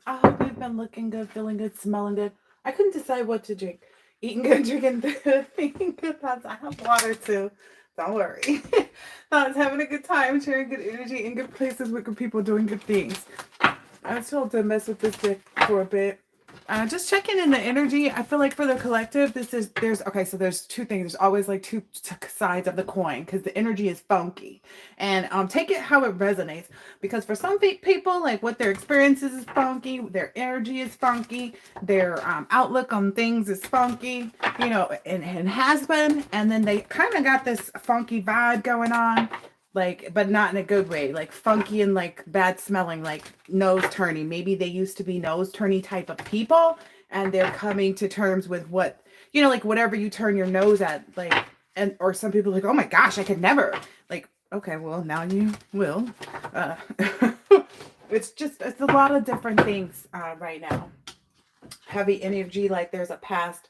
I hope you've been looking good, feeling good, smelling good. I couldn't decide what to drink. Eating good, drinking good, thinking good thoughts. I have water too. Don't worry. Thoughts, having a good time, sharing good energy in good places with good people, doing good things. I was told to mess with this deck for a bit. Just checking in the energy. I feel like for the collective, there's okay. So there's two things. There's always like two sides of the coin because the energy is funky, and take it how it resonates. Because for some people, like what their experiences is funky, their energy is funky, their outlook on things is funky, and has been, and then they kind of got this funky vibe going on, like, but not in a good way, like funky and like bad smelling, like nose turning. Maybe they used to be nose turning type of people, and they're coming to terms with what, like whatever you turn your nose at, like, and or some people are like, oh my gosh, I could never, like, okay, well now you will. Uh, it's a lot of different things right now. Heavy energy, like there's a past,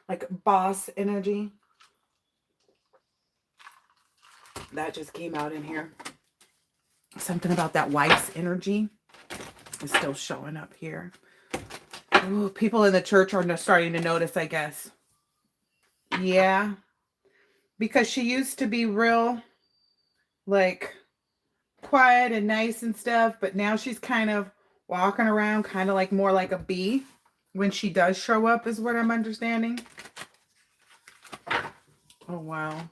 like boss energy that just came out in here. Something about that wife's energy is still showing up here. Ooh, people in the church are starting to notice, I guess. Yeah, because she used to be real, like, quiet and nice and stuff, but now she's kind of walking around kind of like more like a bee when she does show up, is what I'm understanding. Oh, wow.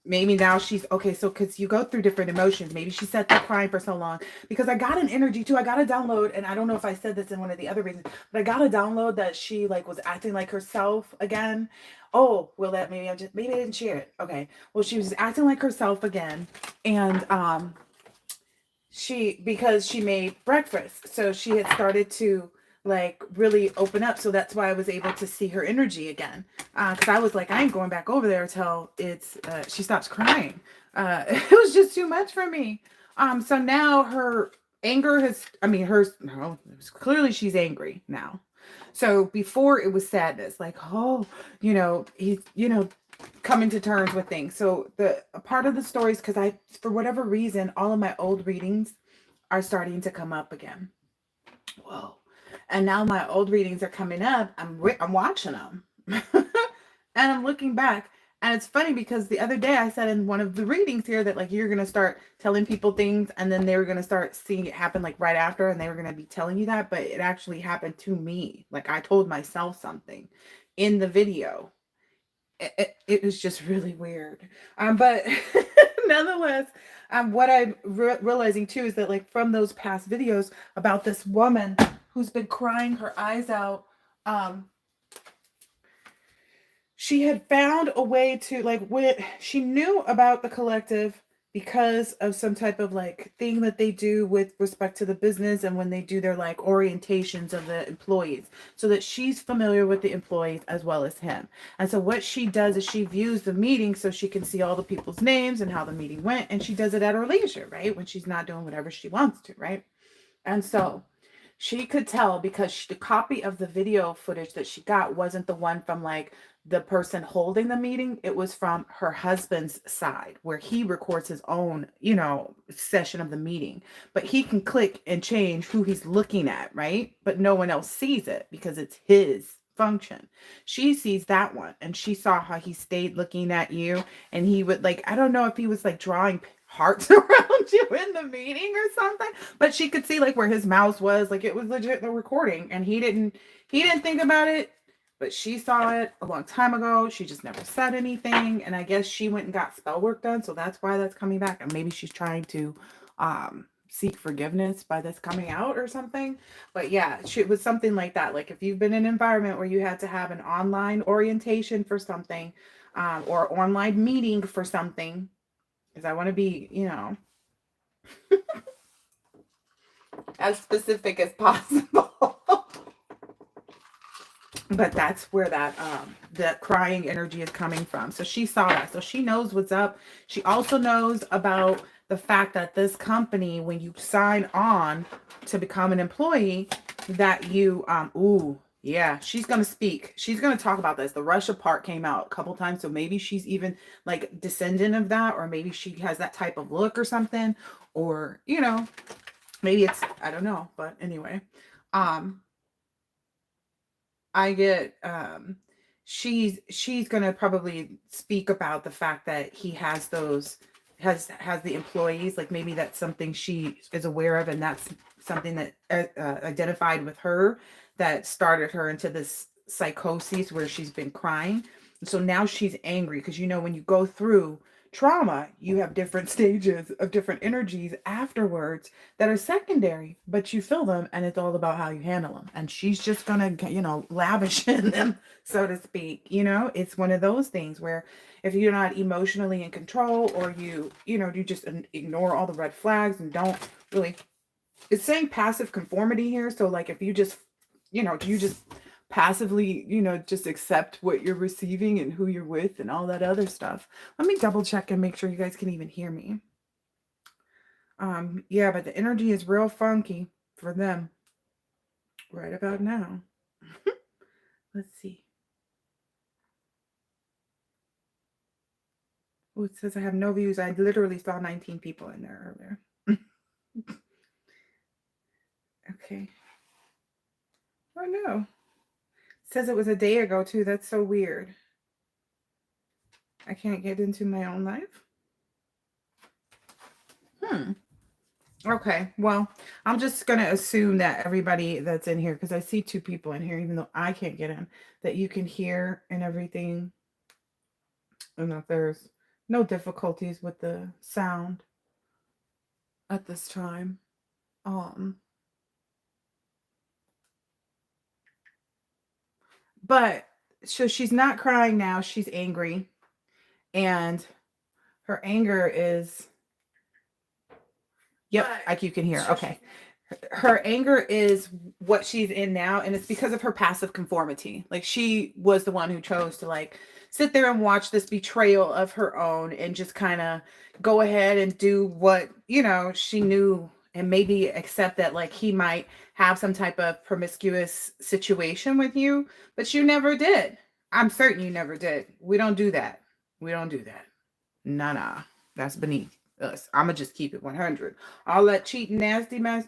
Maybe now she's okay. So, because you go through different emotions, maybe she sat there crying for so long. Because I got an energy too. I got a download, and I don't know if I said this in one of the other reasons, but I got a download that she like was acting like herself again. Oh, well, that maybe I didn't share it. Okay, well, she was acting like herself again, and because she made breakfast, so she had started to like really open up. So that's why I was able to see her energy again, because I was like, I ain't going back over there till it's she stops crying. It was just too much for me. So now her anger has, I mean, hers, no, clearly she's angry now. So before it was sadness, like, oh, he's, coming to terms with things. So the a part of the stories, because I, for whatever reason, all of my old readings are starting to come up again. Whoa! And now my old readings are coming up. I'm watching them, and I'm looking back. And it's funny because the other day I said in one of the readings here that like you're gonna start telling people things, and then they were gonna start seeing it happen like right after, and they were gonna be telling you that, but it actually happened to me. Like I told myself something in the video. It was just really weird. But nonetheless, what I'm realizing too is that like from those past videos about this woman who's been crying her eyes out, um, she had found a way to like when she knew about the collective because of some type of like thing that they do with respect to the business and when they do their like orientations of the employees, so that she's familiar with the employees as well as him. And so what she does is she views the meeting so she can see all the people's names and how the meeting went, and she does it at her leisure, right, when she's not doing whatever she wants to, right. And so she could tell because the copy of the video footage that she got wasn't the one from like the person holding the meeting. It was from her husband's side where he records his own, session of the meeting. But he can click and change who he's looking at, right? But no one else sees it because it's his function. She sees that one, and she saw how he stayed looking at you, and he would like, I don't know if he was like drawing hearts around you in the meeting or something, but she could see like where his mouse was, like it was legit the recording, and he didn't think about it, but she saw it a long time ago. She just never said anything, and I guess she went and got spell work done, so that's why that's coming back, and maybe she's trying to seek forgiveness by this coming out or something. But yeah, it was something like that. Like if you've been in an environment where you had to have an online orientation for something, or online meeting for something, because I want to be, as specific as possible. But that's where that crying energy is coming from. So she saw that. So she knows what's up. She also knows about the fact that this company, when you sign on to become an employee, that you ooh, yeah, she's gonna speak. She's gonna talk about this. The Russia part came out a couple times, so maybe she's even like descendant of that, or maybe she has that type of look or something, or Maybe it's, I don't know, but anyway. Um, I get she's gonna probably speak about the fact that he has those has the employees, like maybe that's something she is aware of, and that's something that identified with her that started her into this psychosis where she's been crying. And so now she's angry because when you go through trauma, you have different stages of different energies afterwards that are secondary, but you feel them, and it's all about how you handle them. And she's just gonna, lavish in them, so to speak. It's one of those things where if you're not emotionally in control, or you just ignore all the red flags and don't really, it's saying passive conformity here. So like if you just, you just passively, just accept what you're receiving and who you're with and all that other stuff. Let me double check and make sure you guys can even hear me. Yeah, but the energy is real funky for them right about now. Let's see. Oh, it says I have no views. I literally saw 19 people in there earlier. Okay. Oh no. It says it was a day ago too. That's so weird. I can't get into my own life. Okay, well, I'm just going to assume that everybody that's in here, because I see 2 people in here, even though I can't get in, that you can hear and everything, and that there's no difficulties with the sound at this time. But so she's not crying now, she's angry, and her anger is, yep, like you can hear. Okay. Her anger is what she's in now, and it's because of her passive conformity. Like she was the one who chose to like sit there and watch this betrayal of her own and just kind of go ahead and do what she knew, and maybe accept that like he might have some type of promiscuous situation with you, but you never did. I'm certain you never did. We don't do that. We don't do that. Nah, that's beneath us. I'ma just keep it 100. All that cheating, nasty mess,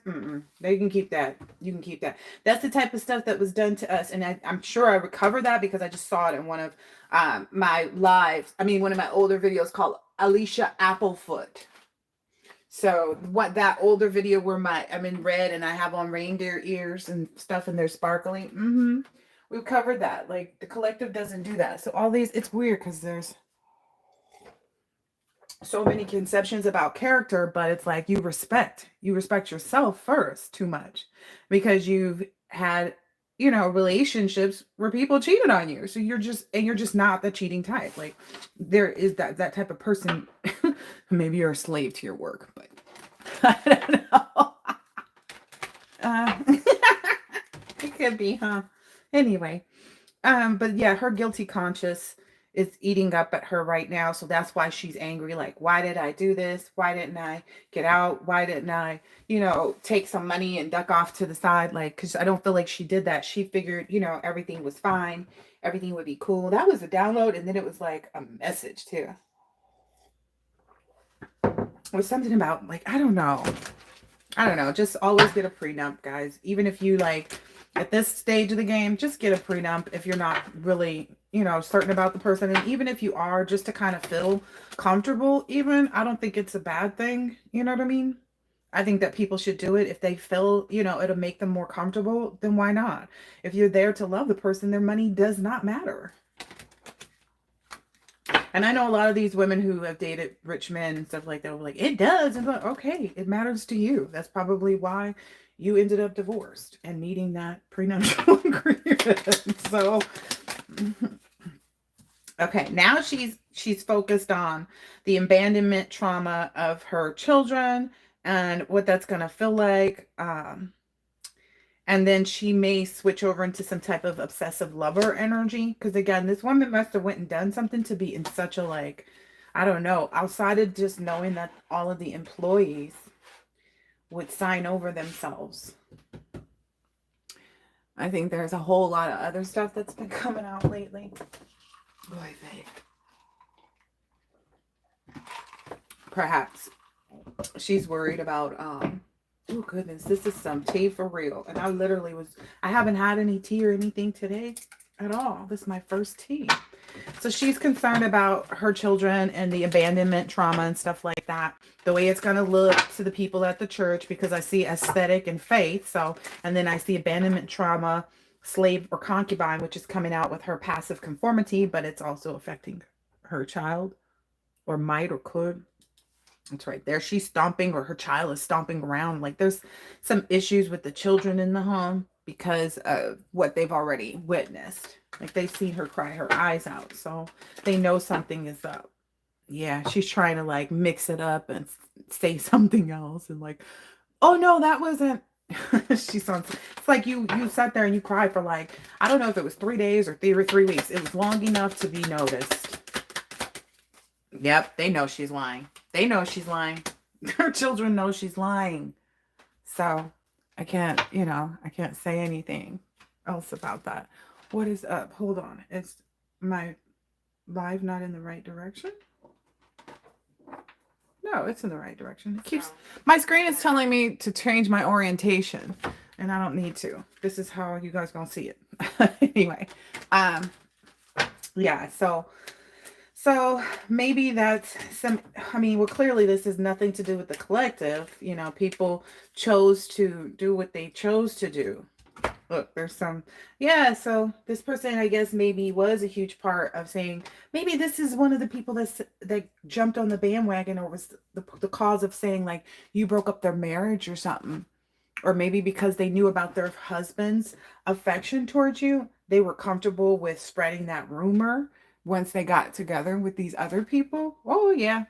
they can keep that. You can keep that. That's the type of stuff that was done to us, and I'm sure I recovered that because I just saw it in one of my lives. I mean, one of my older videos called Alicia Applefoot. So what, that older video where I'm in red and I have on reindeer ears and stuff, and they're sparkly. We've covered that. Like the collective doesn't do that. So all these, it's weird because there's so many conceptions about character, but it's like you respect yourself first too much, because you've had relationships where people cheated on you, so you're just not the cheating type. Like there is that type of person. Maybe you're a slave to your work, but I don't know. It could be, huh? Anyway, but yeah, her guilty conscience is eating up at her right now. So that's why she's angry. Like, why did I do this? Why didn't I get out? Why didn't I, take some money and duck off to the side? Like, because I don't feel like she did that. She figured, everything was fine. Everything would be cool. That was a download. And then it was like a message too. It was something about like, I don't know. Just always get a prenup, guys. Even if you like, at this stage of the game, just get a prenup if you're not really, certain about the person. And even if you are, just to kind of feel comfortable, even, I don't think it's a bad thing. You know what I mean? I think that people should do it if they feel, it'll make them more comfortable, then why not? If you're there to love the person, their money does not matter. And I know a lot of these women who have dated rich men and stuff like that were like, it does. And like, okay, it matters to you. That's probably why you ended up divorced and needing that prenuptial agreement. So, okay, now she's focused on the abandonment trauma of her children and what that's gonna feel like. And then she may switch over into some type of obsessive lover energy. Because again, this woman must have went and done something to be in such a like, I don't know, outside of just knowing that all of the employees would sign over themselves. I think there's a whole lot of other stuff that's been coming out lately. Boy, perhaps she's worried about Oh goodness, this is some tea for real. And I haven't had any tea or anything today at all. This is my first tea. So she's concerned about her children and the abandonment trauma and stuff like that. The way it's going to look to the people at the church, because I see aesthetic and faith. So, and then I see abandonment trauma, slave or concubine, which is coming out with her passive conformity, but it's also affecting her child, or might or could. That's right there. She's stomping, or her child is stomping around. Like there's some issues with the children in the home because of what they've already witnessed. Like they've seen her cry her eyes out. So they know something is up. Yeah, she's trying to like mix it up and say something else. And like, oh no, that wasn't. She sounds. It's like you sat there and you cried for like, I don't know if it was 3 days or 3 weeks. It was long enough to be noticed. Yep, they know she's lying. They know she's lying. Her children know she's lying. So I can't say anything else about that. What is up? Hold on. Is my live not in the right direction? No, it's in the right direction. It keeps my screen is telling me to change my orientation, and I don't need to. This is how you guys gonna see it. Anyway, yeah, so maybe that's well, clearly this has nothing to do with the collective. People chose to do what they chose to do. Look, there's so this person, I guess, maybe was a huge part of saying, maybe this is one of the people that jumped on the bandwagon, or was the cause of saying, like, you broke up their marriage or something. Or maybe because they knew about their husband's affection towards you, they were comfortable with spreading that rumor once they got together with these other people. Oh, yeah.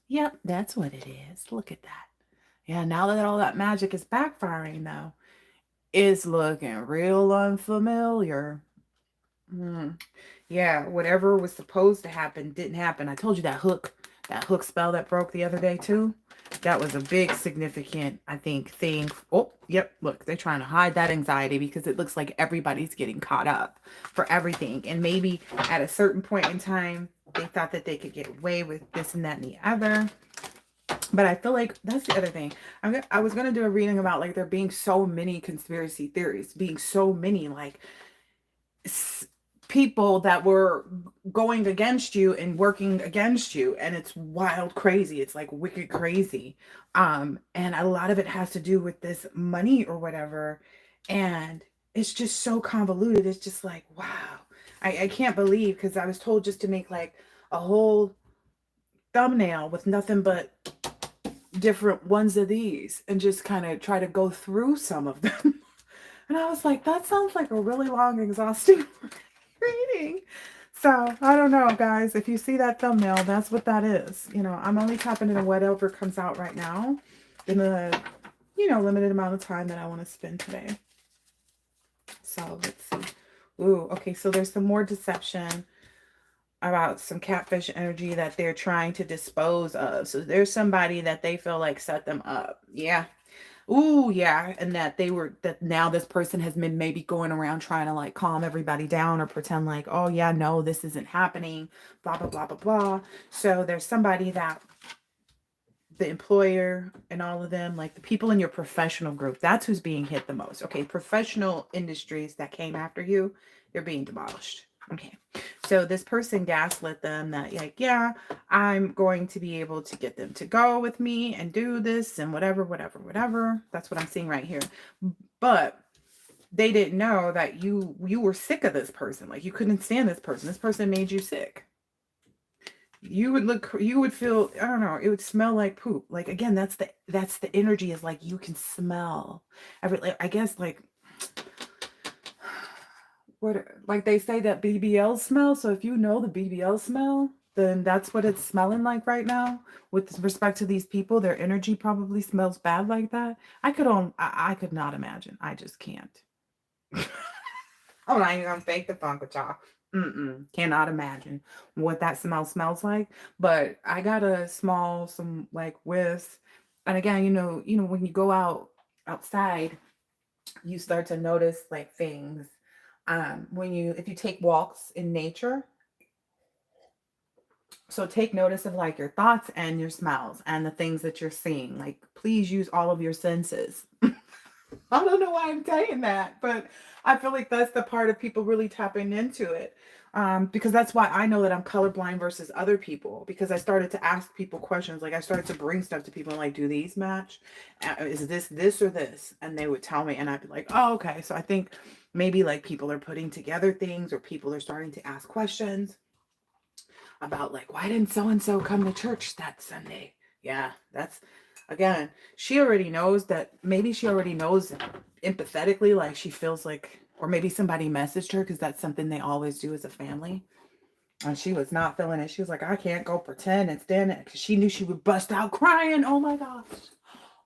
Yep, that's what it is. Look at that. Yeah, now that all that magic is backfiring, though, it's looking real unfamiliar. Yeah, whatever was supposed to happen didn't happen. I told you that hook spell that broke the other day, too. That was a big significant, I think, thing. Oh, yep. Look, they're trying to hide that anxiety because it looks like everybody's getting caught up for everything. And maybe at a certain point in time, they thought that they could get away with this and that and the other. But I feel like that's the other thing. I was going to do a reading about, like, there being so many conspiracy theories, being so many, like, people that were going against you and working against you, and it's wild crazy. It's like wicked crazy. And a lot of it has to do with this money or whatever, and it's just so convoluted. It's just like, wow. I can't believe, because I was told just to make like a whole thumbnail with nothing but different ones of these and just kind of try to go through some of them. And I was like, that sounds like a really long, exhausting reading. So I don't know, guys. If you see that thumbnail, that's what that is. I'm only tapping into whatever comes out right now in the, limited amount of time that I want to spend today. So let's see. Ooh, okay. So there's some more deception about some catfish energy that they're trying to dispose of. So there's somebody that they feel like set them up. Yeah. Ooh, yeah. And that now this person has been maybe going around trying to like calm everybody down or pretend like, oh yeah, no, this isn't happening, blah, blah, blah, blah, blah. So there's somebody that the employer and all of them, like the people in your professional group, that's who's being hit the most. Okay. Professional industries that came after you, they're being demolished. Okay. So this person gaslit them that, like, yeah, I'm going to be able to get them to go with me and do this and whatever, whatever, whatever. That's what I'm seeing right here. But they didn't know that you were sick of this person. Like, you couldn't stand this person. This person made you sick. You would feel, I don't know, it would smell like poop. Like, again, that's the energy, is like, you can smell I guess, like, what, like they say that BBL smell. So if you know the BBL smell, then that's what it's smelling like right now. With respect to these people, their energy probably smells bad like that. I could not imagine. I just can't. I'm not even gonna fake the funk with y'all. Cannot imagine what that smell smells like. But I got a small, some like whiffs. And again, when you go outside, you start to notice like things. If you take walks in nature, So take notice of like your thoughts and your smells and the things that you're seeing. Like, please use all of your senses. I don't know why I'm saying that, but I feel like that's the part of people really tapping into it. Because that's why I know that I'm colorblind versus other people, because I started to ask people questions. Like, I started to bring stuff to people and like, do these match? Is this or this? And they would tell me, and I'd be like, oh, okay. So I think maybe like people are putting together things, or people are starting to ask questions about like, why didn't so and so come to church that Sunday? Yeah, that's, again, she already knows that. Maybe she already knows empathetically, like she feels like, or maybe somebody messaged her, because that's something they always do as a family. And she was not feeling it. She was like, I can't go pretend and stand it, because she knew she would bust out crying. Oh my gosh.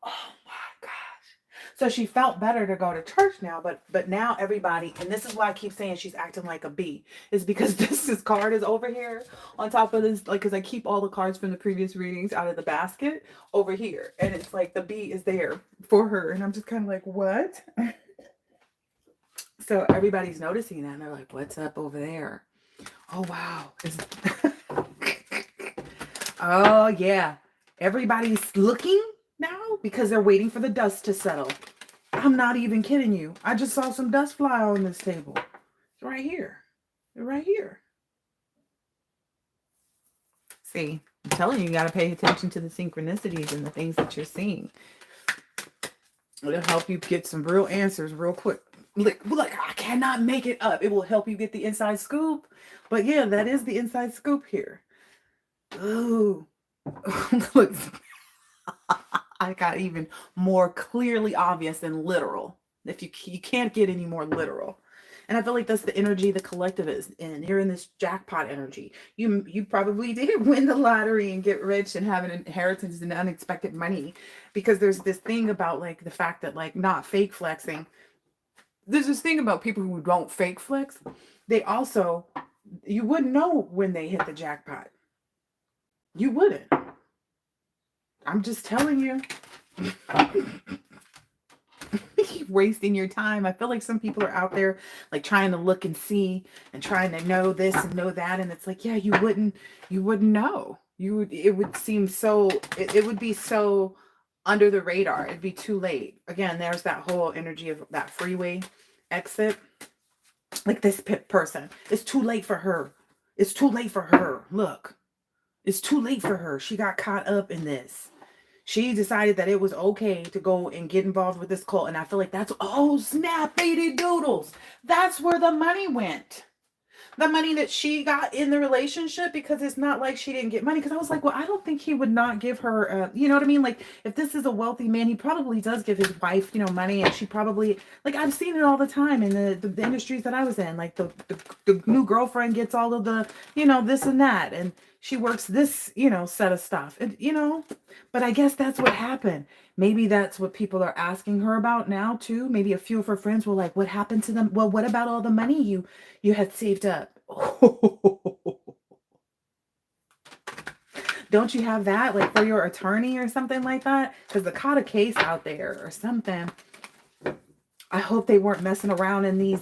Oh my gosh. So she felt better to go to church now, but now everybody, and this is why I keep saying she's acting like a bee, is because this card is over here on top of this, like, because I keep all the cards from the previous readings out of the basket over here, and it's like the bee is there for her, and I'm just kind of like, what? So everybody's noticing that, and they're like, what's up over there? Oh wow. Oh yeah, everybody's looking now because they're waiting for the dust to settle. I'm not even kidding you. I just saw some dust fly on this table. It's right here. Right here. See, I'm telling you, you got to pay attention to the synchronicities and the things that you're seeing. It'll help you get some real answers real quick. Look, I cannot make it up. It will help you get the inside scoop. But yeah, that is the inside scoop here. Ooh. Look, I got even more clearly obvious and literal. If you can't get any more literal. And I feel like that's the energy the collective is in. You're in this jackpot energy. You probably did win the lottery and get rich and have an inheritance and unexpected money, because there's this thing about like the fact that like not fake flexing. There's this thing about people who don't fake flex. They also, you wouldn't know when they hit the jackpot. You wouldn't. I'm just telling you. Wasting your time. I feel like some people are out there like trying to look and see and trying to know this and know that, and it's like, yeah, you wouldn't know. It would seem so, it would be so under the radar. It'd be too late. Again, there's that whole energy of that freeway exit. Like this person, it's too late for her. It's too late for her. Look, it's too late for her. She got caught up in this. She decided that it was okay to go and get involved with this cult. And I feel like that's, oh, snap, baby doodles. That's where the money went. The money that she got in the relationship, because it's not like she didn't get money. Because I was like, well, I don't think he would not give her, you know what I mean? Like, if this is a wealthy man, he probably does give his wife, money. And she probably, like, I've seen it all the time in the industries that I was in. Like, the new girlfriend gets all of the, this and that. And she works this, set of stuff. And, but I guess that's what happened. Maybe that's what people are asking her about now, too. Maybe a few of her friends were like, what happened to them? Well, what about all the money you had saved up? Don't you have that like for your attorney or something like that? Because they caught a case out there or something. I hope they weren't messing around in these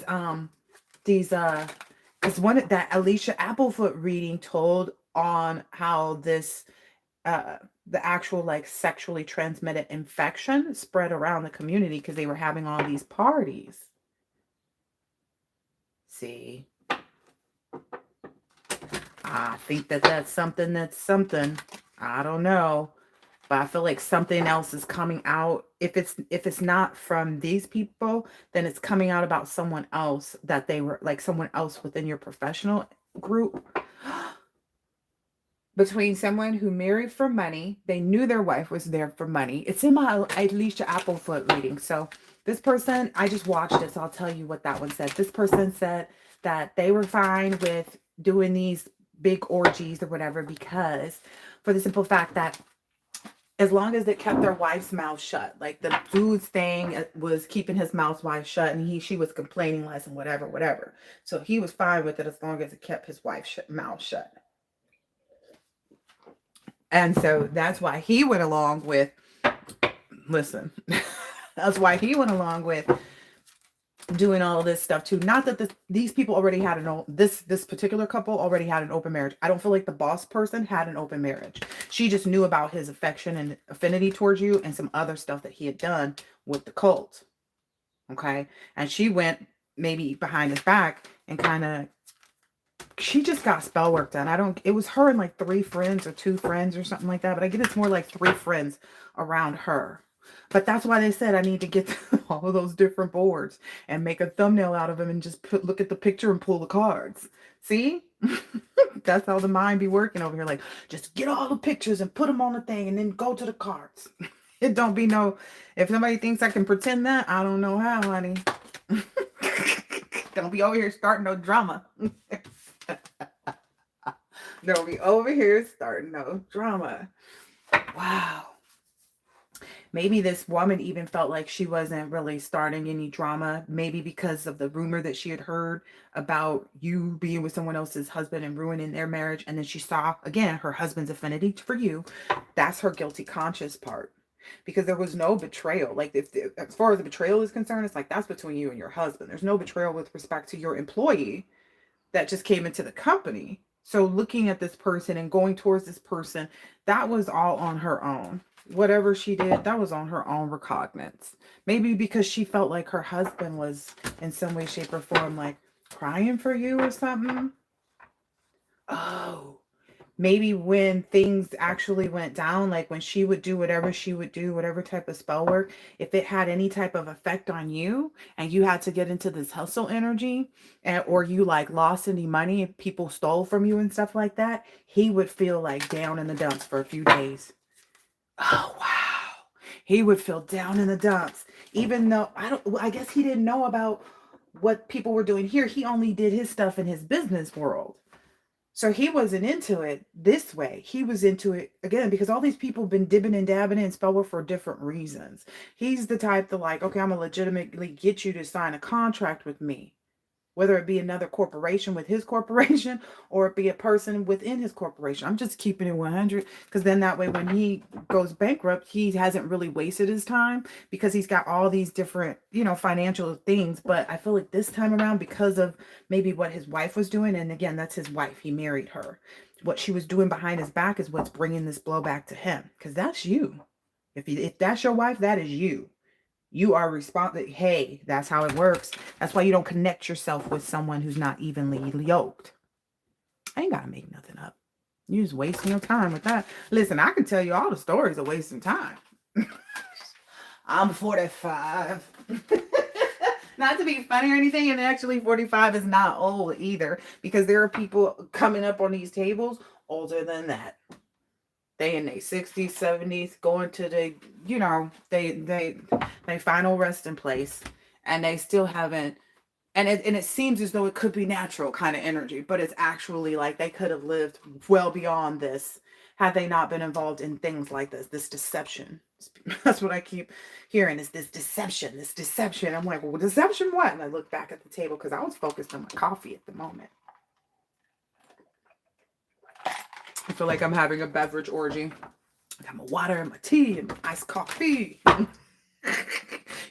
because one that Alicia Applefoot reading told on how this the actual like sexually transmitted infection spread around the community because they were having all these parties. See, I think that's something I don't know, but I feel like something else is coming out. If it's not from these people, then it's coming out about someone else, that they were like someone else within your professional group. Between someone who married for money, they knew their wife was there for money. It's in my Alicia Applefoot reading. So this person, I just watched it, so I'll tell you what that one said. This person said that they were fine with doing these big orgies or whatever, because for the simple fact that as long as it kept their wife's mouth shut, like the dude's thing was keeping his mouth wide shut, and she was complaining less and whatever. So he was fine with it as long as it kept his wife's mouth shut. And so that's why he went along with, listen, that's why he went along with doing all of this stuff too. Not that these people already had this particular couple already had an open marriage. I don't feel like the boss person had an open marriage. She just knew about his affection and affinity towards you and some other stuff that he had done with the cult. Okay. And she went maybe behind his back and kind of, she just got spell work done. It was her and like 3 friends or 2 friends or something like that. But I get it's more like 3 friends around her. But that's why they said I need to get all of those different boards and make a thumbnail out of them and just look at the picture and pull the cards. See? That's how the mind be working over here. Like, just get all the pictures and put them on the thing and then go to the cards. It don't be no, if somebody thinks I can pretend that, I don't know how, honey. Don't be over here starting no drama. Don't be over here starting no drama. Wow. Maybe this woman even felt like she wasn't really starting any drama, maybe because of the rumor that she had heard about you being with someone else's husband and ruining their marriage. And then she saw, again, her husband's affinity for you. That's her guilty conscience part. Because there was no betrayal. Like, as far as the betrayal is concerned, it's like that's between you and your husband. There's no betrayal with respect to your employee that just came into the company. So looking at this person and going towards this person, that was all on her own. Whatever she did, that was on her own recognizance. Maybe because she felt like her husband was in some way, shape, or form like crying for you or something. Oh, maybe when things actually went down, like when she would do whatever she would do, whatever type of spell work, if it had any type of effect on you and you had to get into this hustle energy, or you like lost any money if people stole from you and stuff like that, he would feel like down in the dumps for a few days. Oh, wow. He would feel down in the dumps, even though I guess he didn't know about what people were doing here. He only did his stuff in his business world. So he wasn't into it this way. He was into it, again, because all these people have been dibbing and dabbing in spell work for different reasons. He's the type to like, okay, I'm going to legitimately get you to sign a contract with me. Whether it be another corporation with his corporation or it be a person within his corporation. I'm just keeping it 100 because then that way when he goes bankrupt, he hasn't really wasted his time because he's got all these different, financial things. But I feel like this time around, because of maybe what his wife was doing, and again, that's his wife. He married her. What she was doing behind his back is what's bringing this blow back to him, because that's you. If that's your wife, that is you. You are responsible. Hey, that's how it works. That's why you don't connect yourself with someone who's not evenly yoked. I ain't got to make nothing up. You're just wasting your time with that. Listen, I can tell you all the stories of wasting time. I'm 45. Not to be funny or anything, and actually 45 is not old either, because there are people coming up on these tables older than that. They in their 60s, 70s, going to the, they final resting place, and they still haven't, and it seems as though it could be natural kind of energy, but it's actually like they could have lived well beyond this had they not been involved in things like this deception. That's what I keep hearing, is this deception. I'm like, well, deception what? And I look back at the table because I was focused on my coffee at the moment. I feel like I'm having a beverage orgy. I got my water and my tea and my iced coffee.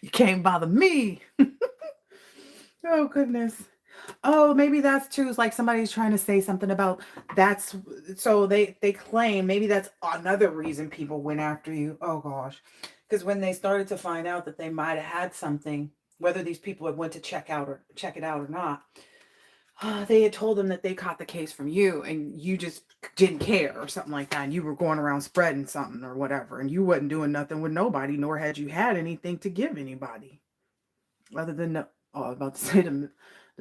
You can't bother me. Oh, goodness. Oh, maybe that's true. It's like somebody's trying to say something about that's, so they claim maybe that's another reason people went after you. Oh, gosh. Because when they started to find out that they might have had something, whether these people had went to check it out or not, they had told them that they caught the case from you and you just didn't care or something like that. And you were going around spreading something or whatever. And you wasn't doing nothing with nobody, nor had you had anything to give anybody. Other than, I was about to say the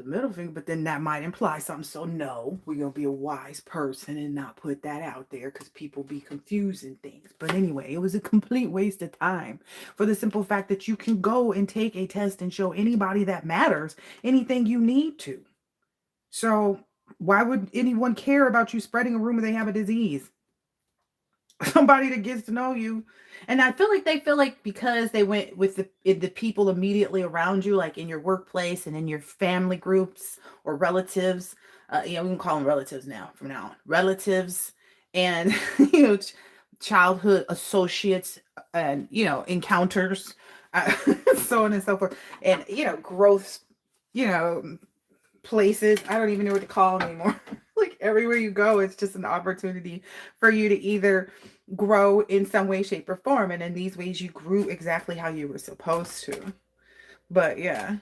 middle finger, but then that might imply something. So no, we're going to be a wise person and not put that out there because people be confusing things. But anyway, it was a complete waste of time for the simple fact that you can go and take a test and show anybody that matters anything you need to. So why would anyone care about you spreading a rumor they have a disease? Somebody that gets to know you. And I feel like they feel like because they went with the people immediately around you, like in your workplace and in your family groups or relatives, we can call them relatives now from now on. Relatives and, childhood associates and, encounters, so on and so forth. And, growth you know, places. I don't even know what to call them anymore. Like everywhere you go, it's just an opportunity for you to either grow in some way, shape, or form. And in these ways, you grew exactly how you were supposed to. But yeah,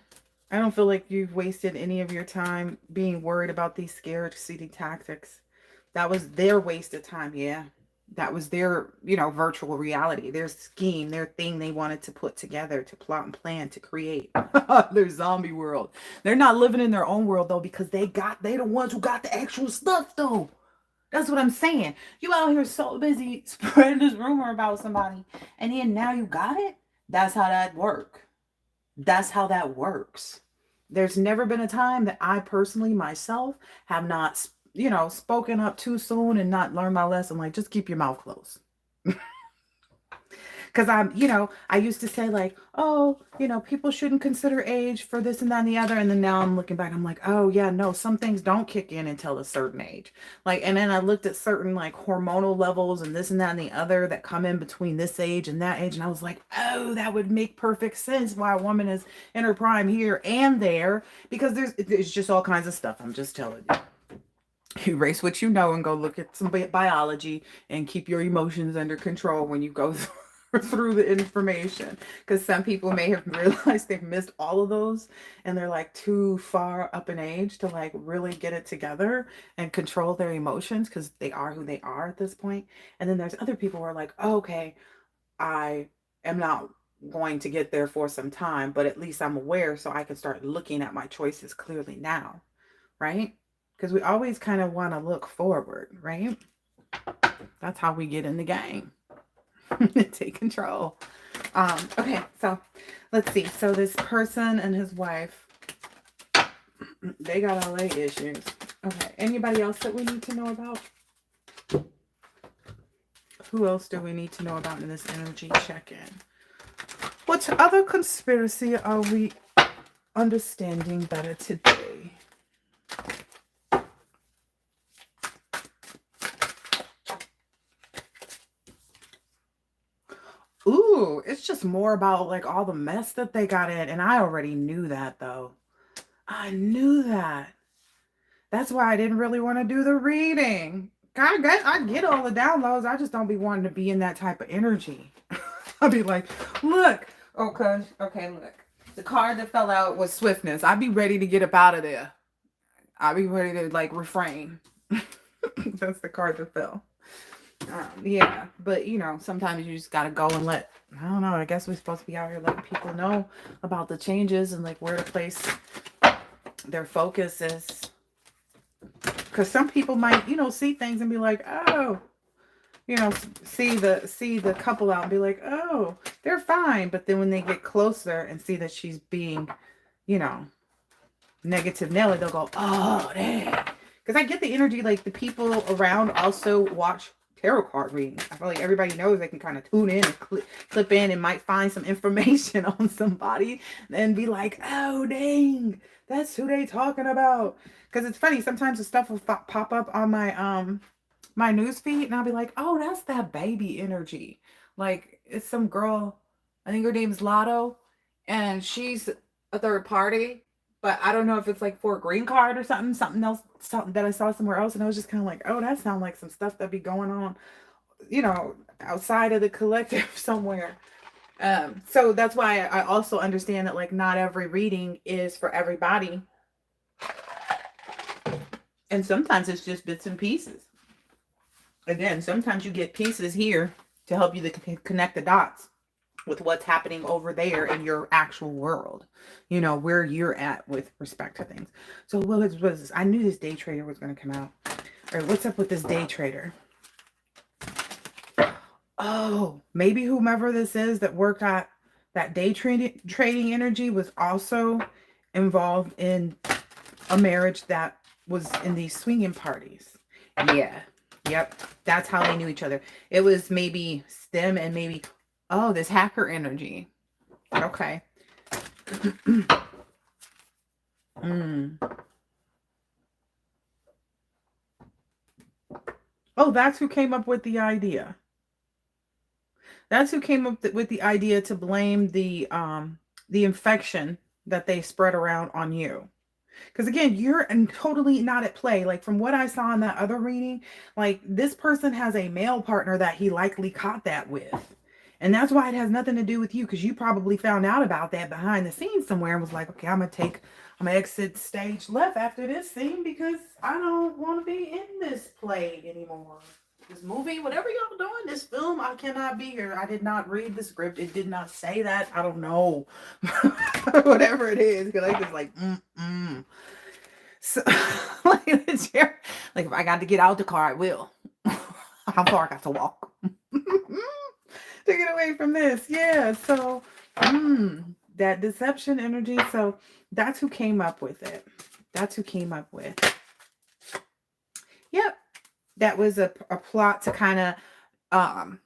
I don't feel like you've wasted any of your time being worried about these scarcity tactics. That was their wasted time. Yeah. That was their, virtual reality, their scheme, their thing they wanted to put together, to plot and plan, to create their zombie world. They're not living in their own world though, because they the ones who got the actual stuff though. That's what I'm saying. You out here so busy spreading this rumor about somebody, and then now you got it. That's how that works. That's how that works. There's never been a time that I personally myself have not, spoken up too soon and not learned my lesson. Like, just keep your mouth closed. Because I used to say like, oh, people shouldn't consider age for this and that and the other. And then now I'm looking back, I'm like, oh yeah, no, some things don't kick in until a certain age. Like, and then I looked at certain like hormonal levels and this and that and the other that come in between this age and that age. And I was like, oh, that would make perfect sense why a woman is in her prime here and there, because there's just all kinds of stuff. I'm just telling you. Erase what you know and go look at some biology and keep your emotions under control when you go through the information, because some people may have realized they've missed all of those and they're like too far up in age to like really get it together and control their emotions, because they are who they are at this point. And then there's other people who are like, oh, okay, I am not going to get there for some time, but at least I'm aware so I can start looking at my choices clearly now, right? Because we always kind of want to look forward, right? That's how we get in the game. Take control. Okay, so let's see. So this person and his wife, they got LA issues. Okay, anybody else that we need to know about? Who else do we need to know about in this energy check-in? What other conspiracy are we understanding better today? Ooh, it's just more about like all the mess that they got in. And I already knew that though. I knew that. That's why I didn't really want to do the reading. I get all the downloads. I just don't be wanting to be in that type of energy. I'll be like, look. Okay, look. The card that fell out was swiftness. I'd be ready to get up out of there. I'd be ready to like refrain. That's the card that fell. Yeah, but sometimes you just gotta go and I don't know, I guess we're supposed to be out here letting people know about the changes and like where to place their focus is. Because some people might, see things and be like, oh, see the couple out and be like, oh, they're fine. But then when they get closer and see that she's being, negative Nelly, they'll go, oh, dang. Because I get the energy, like the people around also watch tarot card readings. I feel like everybody knows they can kind of tune in and clip in and might find some information on somebody and be like, oh, dang, that's who they talking about. Because it's funny, sometimes the stuff will pop up on my my news feed and I'll be like, oh, that's that baby energy. Like it's some girl, I think her name's Lotto, and she's a third party. But I don't know if it's like for a green card or something else, something that I saw somewhere else. And I was just kind of like, oh, that sounds like some stuff that'd be going on, outside of the collective somewhere. So that's why I also understand that like not every reading is for everybody. And sometimes it's just bits and pieces. Again, sometimes you get pieces here to help you to connect the dots with what's happening over there in your actual world, where you're at with respect to things. So what was this? I knew this day trader was going to come out. All right, what's up with this day trader? Oh, maybe whomever this is that worked at that day trading energy was also involved in a marriage that was in these swinging parties. Yeah. Yep. That's how they knew each other. It was maybe STEM and maybe, oh, this hacker energy. Okay. Oh, that's who came up with the idea. That's who came up with the idea to blame the infection that they spread around on you. Because again, you're totally not at play. Like from what I saw in that other reading, like this person has a male partner that he likely caught that with. And that's why it has nothing to do with you, because you probably found out about that behind the scenes somewhere and was like, okay, I'm gonna exit stage left after this scene because I don't want to be in this play anymore. This movie, whatever y'all doing, this film, I cannot be here. I did not read the script. It did not say that. I don't know. Whatever it is, because I just like, So, like, like if I got to get out the car, I will. How far I got to walk to get away from this? Yeah. So, that deception energy. So that's who came up with it. That's who came up with. Yep. That was a plot to kind of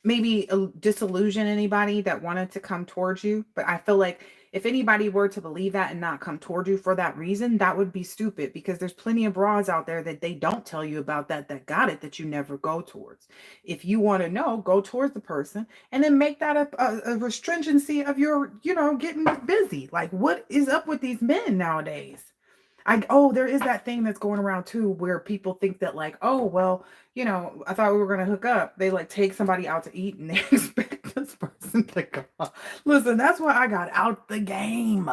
maybe disillusion anybody that wanted to come towards you. But I feel like if anybody were to believe that and not come toward you for that reason, that would be stupid, because there's plenty of bras out there that they don't tell you about that got it, that you never go towards. If you want to know, go towards the person and then make that a restringency of your, getting busy. Like, what is up with these men nowadays? There is that thing that's going around too, where people think that like, oh, well, I thought we were gonna hook up. They like take somebody out to eat and they expect this person to go. Listen, that's why I got out the game.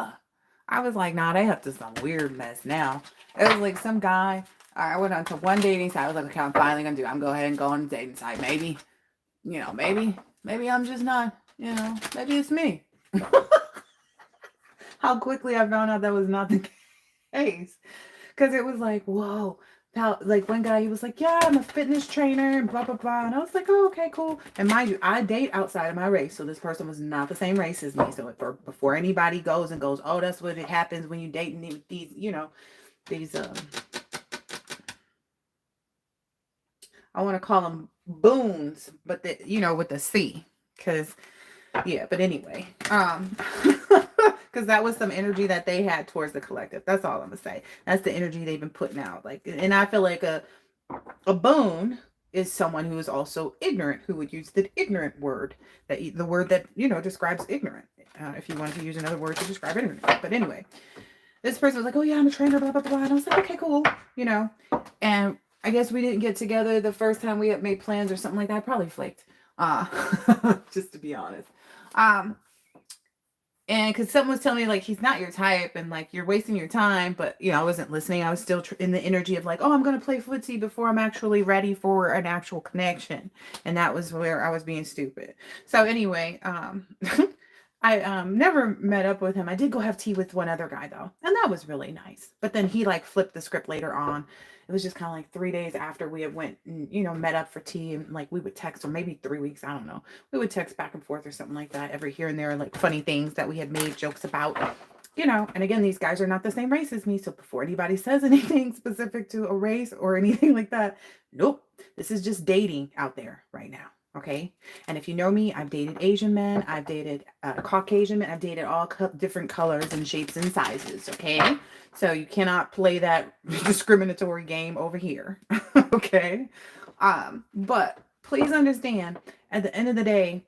I was like, nah, they have to some weird mess now. It was like some guy. I went on to one dating site. I was like, okay, I'm finally gonna do it. I'm go ahead and go on a dating site. Maybe, maybe I'm just not, maybe it's me. How quickly I found out that was not the case. Because it was like, whoa. Now, like one guy, he was like, yeah, I'm a fitness trainer and blah, blah, blah. And I was like, oh, okay, cool. And mind you, I date outside of my race. So this person was not the same race as me. So before anybody goes, oh, that's what it happens when you date these, these, I want to call them boons, but with the C. Because, yeah, but anyway, because that was some energy that they had towards the collective. That's all I'm gonna say. That's the energy they've been putting out. Like, and I feel like a boon is someone who is also ignorant, who would use the ignorant word, the word that describes ignorant. If you wanted to use another word to describe ignorant, but anyway, this person was like, "Oh yeah, I'm a trainer," blah blah blah, and I was like, "Okay, cool," And I guess we didn't get together the first time we had made plans or something like that. I probably flaked, just to be honest. And because someone was telling me like he's not your type and like you're wasting your time, but I wasn't listening. I was still in the energy of like, oh, I'm gonna play footsie before I'm actually ready for an actual connection, and that was where I was being stupid. So anyway, I never met up with him. I did go have tea with one other guy though, and that was really nice. But then he like flipped the script later on. It was just kind of like 3 days after we had went and met up for tea, and like we would text, or maybe 3 weeks, I don't know. We would text back and forth or something like that every here and there, like funny things that we had made jokes about. And again, these guys are not the same race as me. So before anybody says anything specific to a race or anything like that, nope. This is just dating out there right now. Okay. And if you know me, I've dated Asian men. I've dated Caucasian men. I've dated all different colors and shapes and sizes. Okay. So you cannot play that discriminatory game over here. Okay. But please understand, at the end of the day,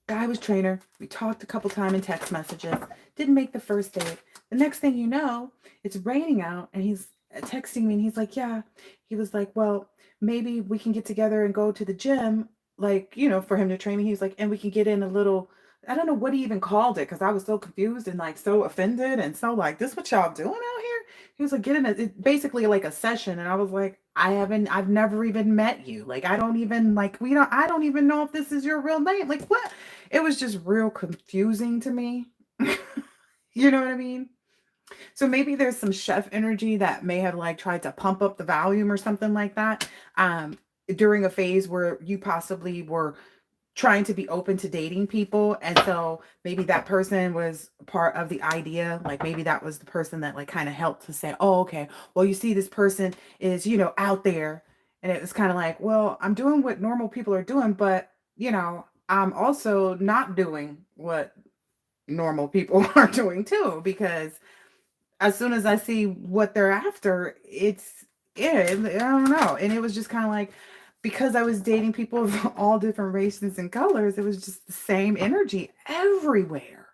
guy was trainer. We talked a couple times in text messages. Didn't make the first date. The next thing you know, it's raining out and he's texting me and he's like, yeah. He was like, well, maybe we can get together and go to the gym, like, for him to train me. He was like, and we can get in a little, I don't know what he even called it, because I was so confused and like so offended and so like, this what y'all doing out here? He was like, get in basically like a session. And I was like, I've never even met you. Like, I don't even know if this is your real name. Like, what? It was just real confusing to me. You know what I mean? So maybe there's some chef energy that may have like tried to pump up the volume or something like that during a phase where you possibly were trying to be open to dating people. And so maybe that person was part of the idea. Like maybe that was the person that like kind of helped to say, oh, okay, well, you see, this person is, out there. And it was kind of like, well, I'm doing what normal people are doing, but, I'm also not doing what normal people are doing too, because as soon as I see what they're after, I don't know. And it was just kind of like, because I was dating people of all different races and colors, it was just the same energy everywhere.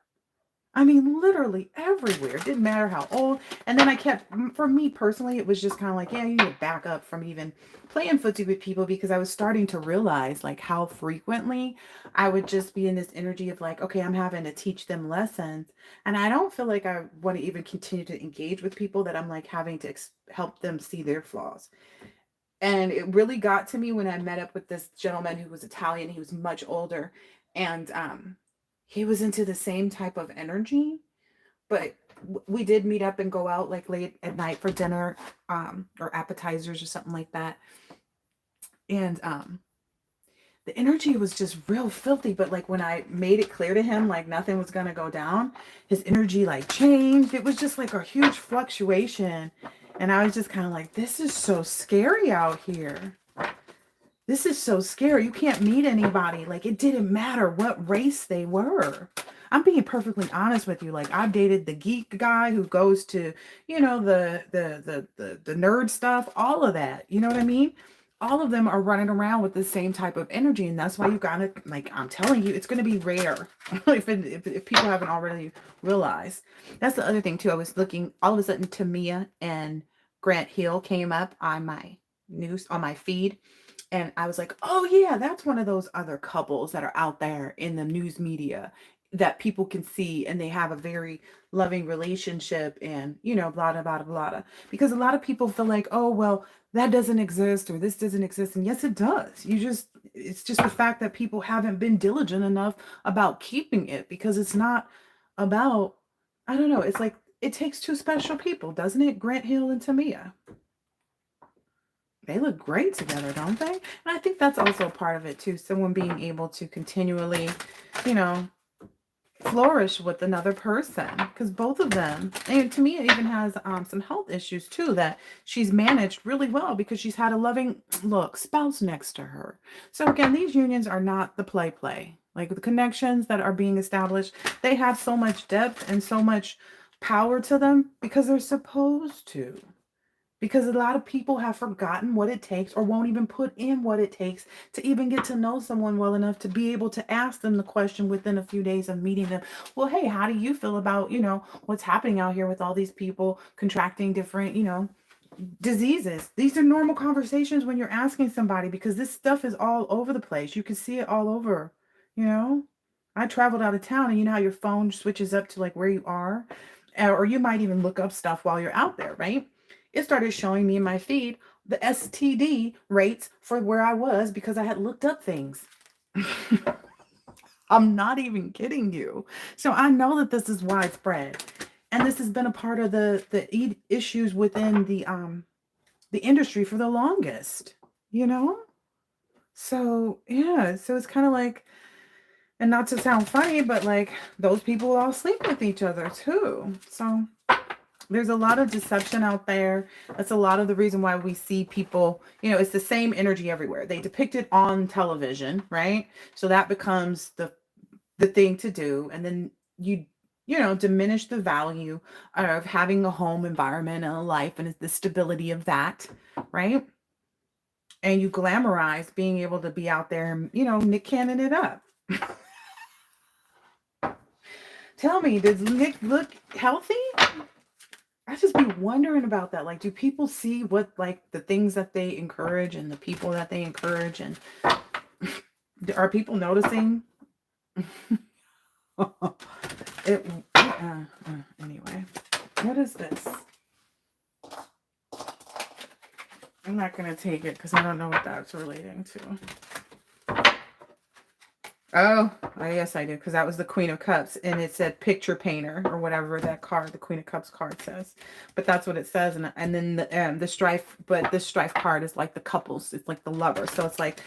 I mean, literally everywhere. It didn't matter how old. And then I kept, for me personally, it was just kind of like, yeah, you need to back up from even playing footsie with people because I was starting to realize like how frequently I would just be in this energy of like, okay, I'm having to teach them lessons. And I don't feel like I want to even continue to engage with people that I'm like having to help them see their flaws. And it really got to me when I met up with this gentleman who was Italian. He was much older, and he was into the same type of energy. But we did meet up and go out like late at night for dinner, or appetizers or something like that. And the energy was just real filthy. But like when I made it clear to him like nothing was gonna go down, his energy like changed. It was just like a huge fluctuation. And I was just kind of like, this is so scary out here. This is so scary. You can't meet anybody. Like it didn't matter what race they were. I'm being perfectly honest with you. Like I've dated the geek guy who goes to, the nerd stuff, all of that. You know what I mean? All of them are running around with the same type of energy, and that's why you gotta, like, I'm telling you, it's gonna be rare if people haven't already realized. That's the other thing too. I was looking, all of a sudden Tamia and Grant Hill came up on my news, on my feed, and I was like, oh, yeah, that's one of those other couples that are out there in the news media that people can see, and they have a very loving relationship and, blah, blah, blah, blah, blah. Because a lot of people feel like, oh, well, that doesn't exist or this doesn't exist. And yes, it does. It's just the fact that people haven't been diligent enough about keeping it because it's not about, I don't know, it's like it takes two special people, doesn't it? Grant Hill and Tamia. They look great together, don't they? And I think that's also a part of it too. Someone being able to continually, you know, flourish with another person, because both of them, and to me, it even has some health issues too that she's managed really well because she's had a loving spouse next to her. So again, these unions are not the play. Like the connections that are being established, they have so much depth and so much power to them because they're supposed to. Because a lot of people have forgotten what it takes or won't even put in what it takes to even get to know someone well enough to be able to ask them the question within a few days of meeting them. Well, hey, how do you feel about, what's happening out here with all these people contracting different, diseases? These are normal conversations when you're asking somebody because this stuff is all over the place. You can see it all over, you know? I traveled out of town, and you know how your phone switches up to like where you are? Or you might even look up stuff while you're out there, right? It started showing me in my feed the STD rates for where I was because I had looked up things. I'm not even kidding you. So I know that this is widespread, and this has been a part of the issues within the industry for the longest, you know? So yeah, so it's kind of like, and not to sound funny, but like those people all sleep with each other too. So there's a lot of deception out there. That's a lot of the reason why we see people, it's the same energy everywhere. They depict it on television, right? So that becomes the thing to do. And then you diminish the value of having a home environment and a life and the stability of that, right? And you glamorize being able to be out there and, Nick Cannon it up. Tell me, does Nick look healthy? I just be wondering about that. Like, do people see what, like, the things that they encourage and the people that they encourage, and are people noticing? Anyway, what is this? I'm not gonna take it because I don't know what that's relating to. Oh, yes, I do, because that was the Queen of Cups, and it said picture painter or whatever that card, the Queen of Cups card says. But that's what it says, and then the strife, but this strife card is like the couples, it's like the lovers. So it's like,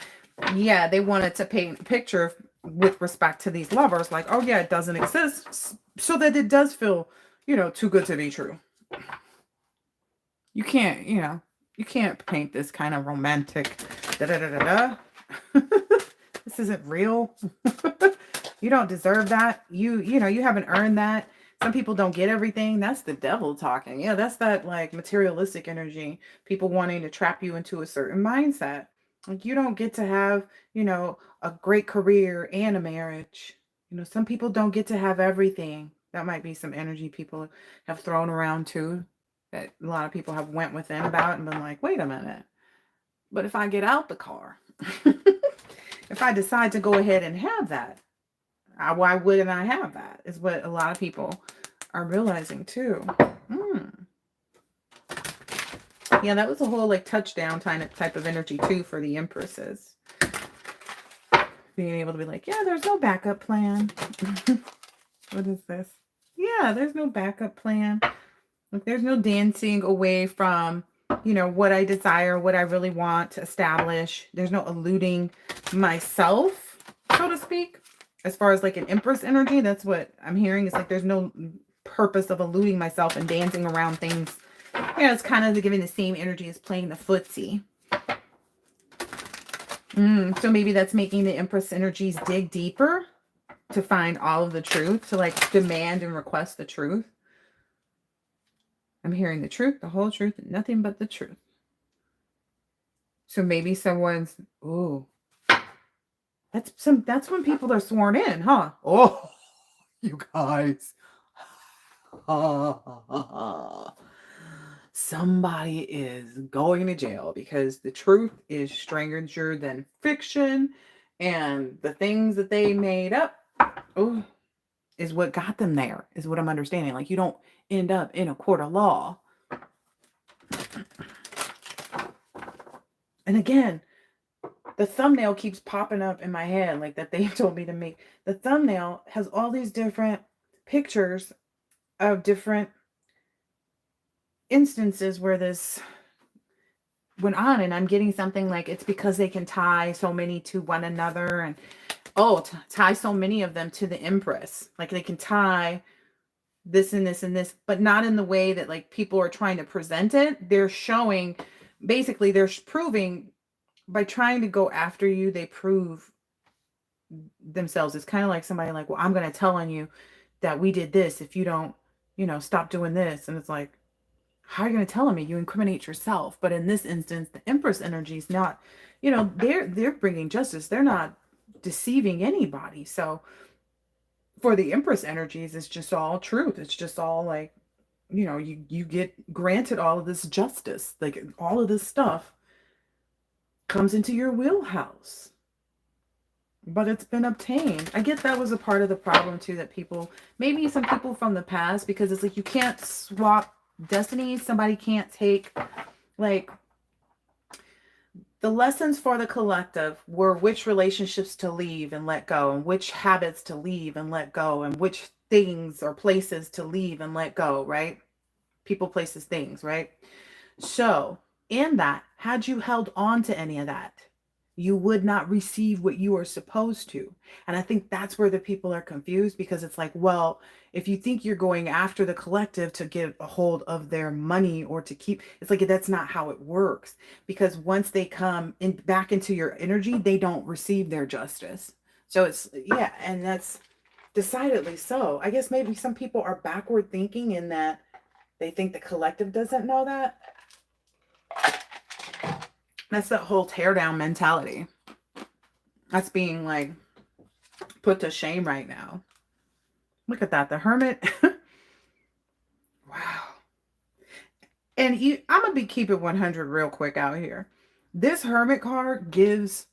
yeah, they wanted to paint a picture with respect to these lovers, like, oh yeah, it doesn't exist, so that it does feel, too good to be true. You can't, you can't paint this kind of romantic da-da-da-da-da. This isn't real. You don't deserve that. You haven't earned that. Some people don't get everything. That's the devil talking. Yeah, that's that like materialistic energy. People wanting to trap you into a certain mindset. Like you don't get to have, a great career and a marriage. Some people don't get to have everything. That might be some energy people have thrown around too, that a lot of people have went within about and been like, wait a minute. But if I get out the car, if I decide to go ahead and have that, why wouldn't I have that? Is what a lot of people are realizing too. Yeah, that was a whole like touchdown type of energy too for the Empresses. Being able to be like, yeah, there's no backup plan. What is this? Yeah, there's no backup plan. Like, there's no dancing away from, what I desire, what I really want to establish. There's no eluding myself, so to speak. As far as like an Empress energy, that's what I'm hearing. It's like there's no purpose of eluding myself and dancing around things. It's kind of giving the same energy as playing the footsie. So maybe that's making the Empress energies dig deeper to find all of the truth, to like demand and request the truth. I'm hearing the truth, the whole truth, and nothing but the truth. So maybe someone's, that's when people are sworn in, huh? Oh, you guys. Somebody is going to jail because the truth is stranger than fiction, and the things that they made up is what got them there, is what I'm understanding. Like, you don't end up in a court of law. And again, the thumbnail keeps popping up in my head, like that they told me to make. The thumbnail has all these different pictures of different instances where this went on, and I'm getting something like it's because they can tie so many to one another, and tie so many of them to the Empress. Like, they can tie this and this and this, but not in the way that like people are trying to present it. They're showing, basically they're proving, by trying to go after you, they prove themselves. It's kind of like somebody like, well, I'm going to tell on you that we did this if you don't, stop doing this. And it's like, how are you going to tell on me? You incriminate yourself. But in this instance, the Empress energy is not, they're bringing justice. They're not deceiving anybody. So for the Empress energies, it's just all truth. It's just all like, you get granted all of this justice. Like, all of this stuff comes into your wheelhouse, but it's been obtained. I guess that was a part of the problem too, that maybe some people from the past, because it's like you can't swap destinies. Somebody can't take, like, the lessons for the collective were which relationships to leave and let go, and which habits to leave and let go, and which things or places to leave and let go, right? People, places, things, right? So in that, had you held on to any of that, you would not receive what you are supposed to. And I think that's where the people are confused, because it's like, well, if you think you're going after the collective to get a hold of their money or to keep, it's like, that's not how it works. Because once they come in back into your energy, they don't receive their justice. So it's, yeah, and that's decidedly so. I guess maybe some people are backward thinking in that they think the collective doesn't know that. That's that whole teardown mentality. That's being like put to shame right now. Look at that. The Hermit. Wow. And I'm going to keep it 100 real quick out here. This Hermit card gives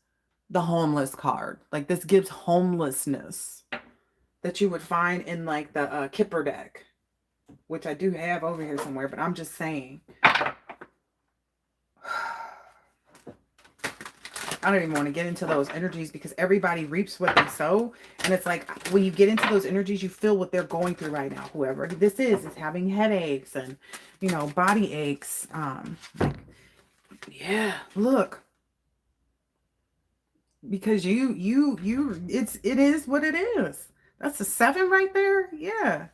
the homeless card. Like, this gives homelessness that you would find in like the Kipper deck, which I do have over here somewhere, but I'm just saying. I don't even want to get into those energies, because everybody reaps what they sow. And it's like, when you get into those energies, you feel what they're going through right now. Whoever this is having headaches and, body aches. Yeah, look. Because it is what it is. That's a 7 right there. Yeah.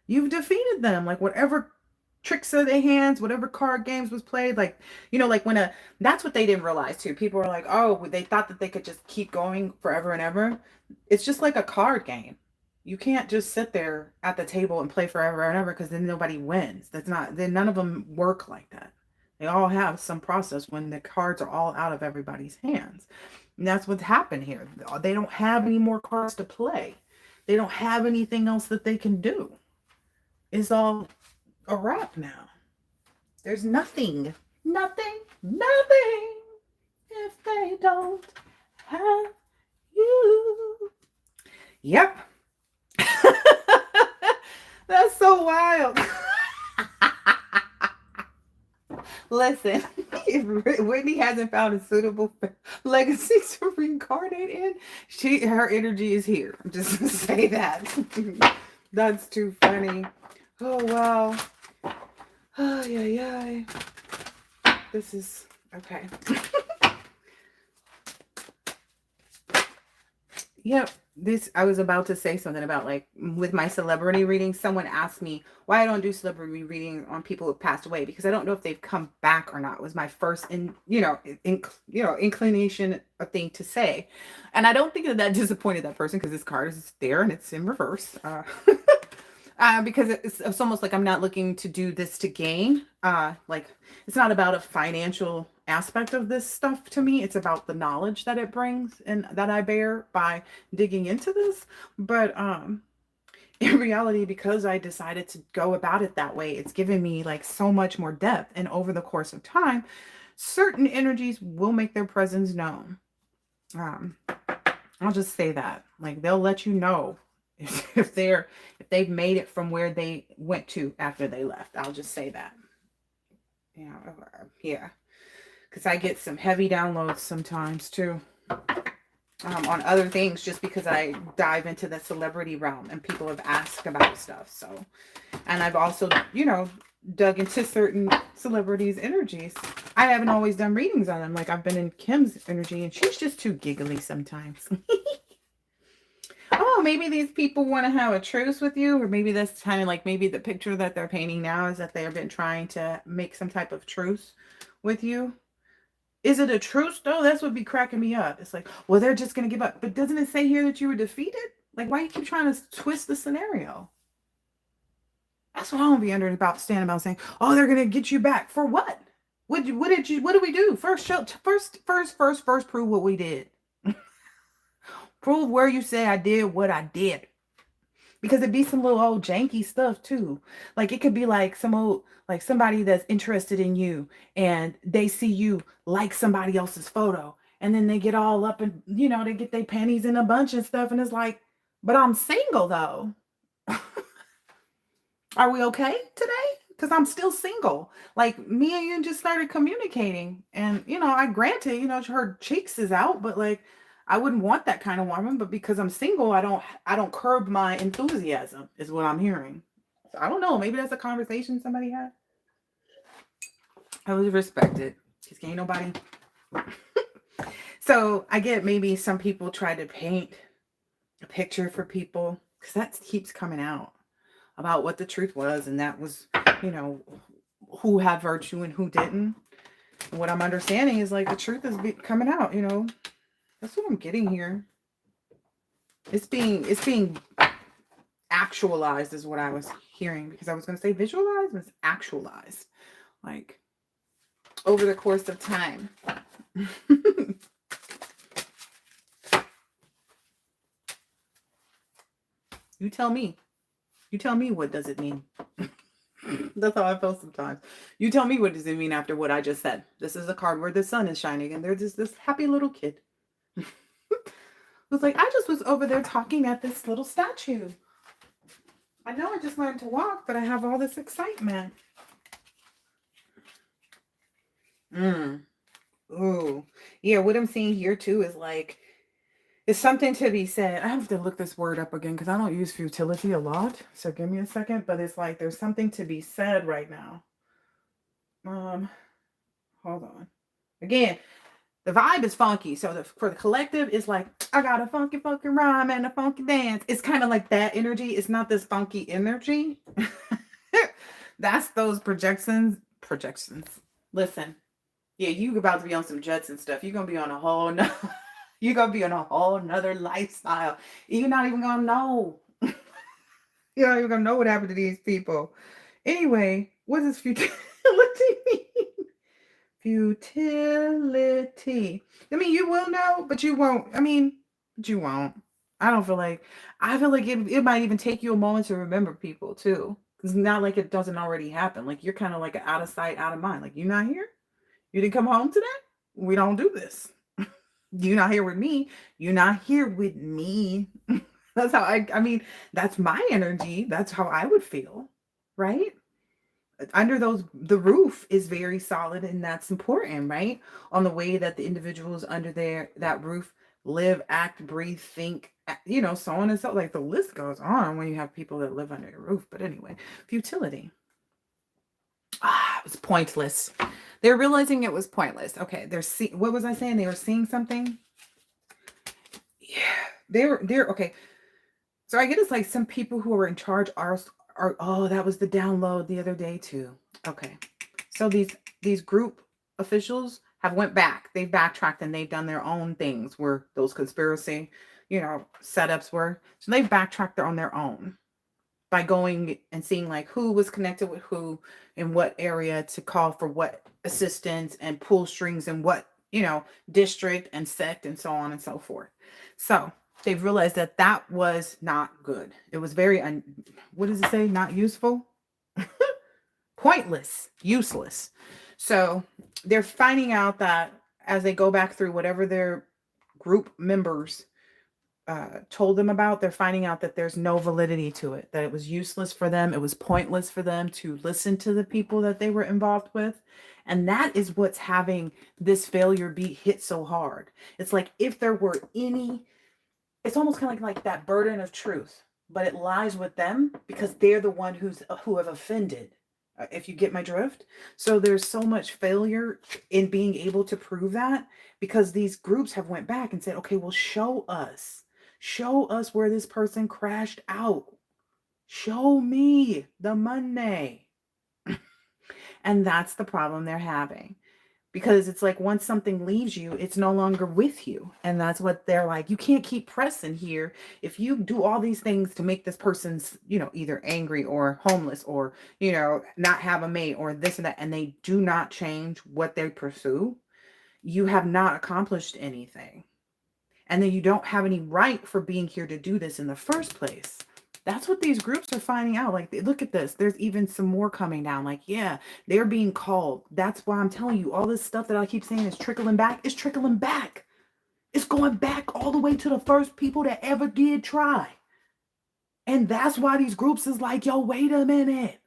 You've defeated them. Like, whatever tricks of their hands, whatever card games was played, like, like when that's what they didn't realize too. People were like, oh, they thought that they could just keep going forever and ever. It's just like a card game. You can't just sit there at the table and play forever and ever, because then nobody wins. Then none of them work like that. They all have some process when the cards are all out of everybody's hands. And that's what's happened here. They don't have any more cards to play. They don't have anything else that they can do. is all a wrap now. There's nothing, nothing if they don't have you. Yep. That's so wild. Listen, if Whitney hasn't found a suitable legacy to reincarnate in, her energy is here. Just to say that. That's too funny. Oh wow. Oh yeah. This is okay. Yep. This I was about to say something about like with my celebrity readings. Someone asked me why I don't do celebrity reading on people who have passed away because I don't know if they've come back or not. Was my first inclination of thing to say, and I don't think that disappointed that person because this card is there and it's in reverse. Because it's almost like I'm not looking to do this to gain. Like it's not about a financial aspect of this stuff to me. It's about the knowledge that it brings and that I bear by digging into this. But in reality, because I decided to go about it that way, it's given me like so much more depth. And over the course of time, certain energies will make their presence known. I'll just say that. Like they'll let you know if they've made it from where they went to after they left. I'll just say that. Yeah. Because I get some heavy downloads sometimes too. On other things just because I dive into the celebrity realm and people have asked about stuff. So, and I've also, dug into certain celebrities' energies. I haven't always done readings on them. Like I've been in Kim's energy and she's just too giggly sometimes. Oh, maybe these people want to have a truce with you, or maybe that's kind of like maybe the picture that they're painting now is that they have been trying to make some type of truce with you. Is it a truce though? That's what be cracking me up. It's like, well, they're just gonna give up. But doesn't it say here that you were defeated? Like, why you keep trying to twist the scenario? That's what I don't be standing about saying, oh, they're gonna get you back. For what? What did we do? First prove what we did. Prove where you say I did what I did. Because it'd be some little old janky stuff too. Like it could be like some old, like somebody that's interested in you and they see you like somebody else's photo. And then they get all up and, they get their panties in a bunch and stuff. And it's like, but I'm single though. Are we okay today? Because I'm still single. Like me and you just started communicating. And, I granted, her cheeks is out, but like I wouldn't want that kind of woman, but because I'm single, I don't curb my enthusiasm, is what I'm hearing. So I don't know. Maybe that's a conversation somebody had. I would respect it. Because ain't nobody. So I get maybe some people try to paint a picture for people because that keeps coming out about what the truth was, and that was, who had virtue and who didn't. And what I'm understanding is like the truth is coming out. That's what I'm getting here. It's being actualized is what I was hearing, because I was going to say visualized, but it's actualized, like over the course of time. You tell me. You tell me, what does it mean? That's how I feel sometimes. You tell me, what does it mean after what I just said? This is a card where the sun is shining and there's this happy little kid. Who's like, I just was over there talking at this little statue. I know I just learned to walk, but I have all this excitement. Ooh. Yeah, what I'm seeing here too is like, it's something to be said. I have to look this word up again because I don't use futility a lot. So give me a second. But it's like there's something to be said right now. Hold on. Again, the vibe is funky. So for the collective, it's like, I got a funky rhyme and a funky dance. It's kind of like that energy. It's not this funky energy. That's those projections. Listen. Yeah, you about to be on some jets and stuff. You're gonna be on a whole you're gonna be on a whole nother lifestyle. You're not even gonna know. You're not even gonna know what happened to these people. Anyway, what does futility mean? Futility. I mean, you will know, but you won't. But you won't. I feel like it might even take you a moment to remember people too. It's not like it doesn't already happen. Like you're kind of like out of sight, out of mind. Like you're not here. You didn't come home today. We don't do this. You're not here with me. You're not here with me. That's how I mean, that's my energy. That's how I would feel. Right? Under those, the roof is very solid, and that's important, right? On the way that the individuals under there, that roof, live, act, breathe, think, so on and so, like the list goes on when you have people that live under your roof. But anyway, futility. It was pointless. They're realizing it was pointless. Okay, what was I saying? They were seeing something. Yeah, they're okay. So I get it's like some people who are in charge are oh, that was the download the other day too. Okay. So these group officials have went back. They've backtracked and they've done their own things where those conspiracy, setups were. So they've backtracked on their own by going and seeing like who was connected with who in what area to call for what assistance and pull strings in what, district and sect and so on and so forth. So they've realized that that was not good. It was very, what does it say? Not useful? Pointless, useless. So they're finding out that as they go back through whatever their group members told them about, they're finding out that there's no validity to it, that it was useless for them. It was pointless for them to listen to the people that they were involved with. And that is what's having this failure be hit so hard. It's like if there were any, it's almost kind of like that burden of truth, but it lies with them because they're the one who have offended. If you get my drift. So there's so much failure in being able to prove that because these groups have went back and said, okay, well, show us where this person crashed out. Show me the money. And that's the problem they're having. Because it's like once something leaves you, it's no longer with you. And that's what they're like. You can't keep pressing here. If you do all these things to make this person's, either angry or homeless or, not have a mate or this and that, and they do not change what they pursue, you have not accomplished anything. And then you don't have any right for being here to do this in the first place. That's what these groups are finding out. Like, look at this. There's even some more coming down. Like, yeah, they're being called. That's why I'm telling you, all this stuff that I keep saying is trickling back. It's trickling back. It's going back all the way to the first people that ever did try. And that's why these groups is like, yo, wait a minute.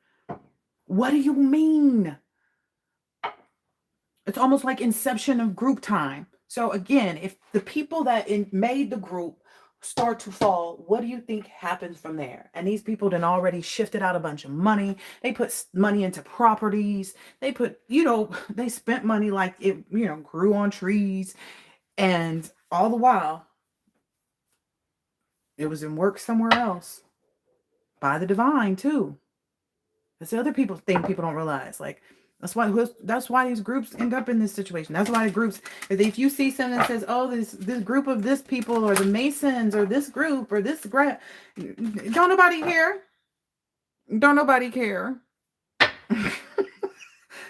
What do you mean? It's almost like inception of group time. So again, if the people that made the group start to fall, what do you think happens from there? And these people then already shifted out a bunch of money. They put money into properties. They put, they spent money like it, grew on trees. And all the while, it was in work somewhere else by the divine too. That's the other thing people don't realize. Like, that's why these groups end up in this situation. That's why the groups, if you see something that says, oh, this group of this people or the Masons or this group or this don't nobody care. Don't nobody care.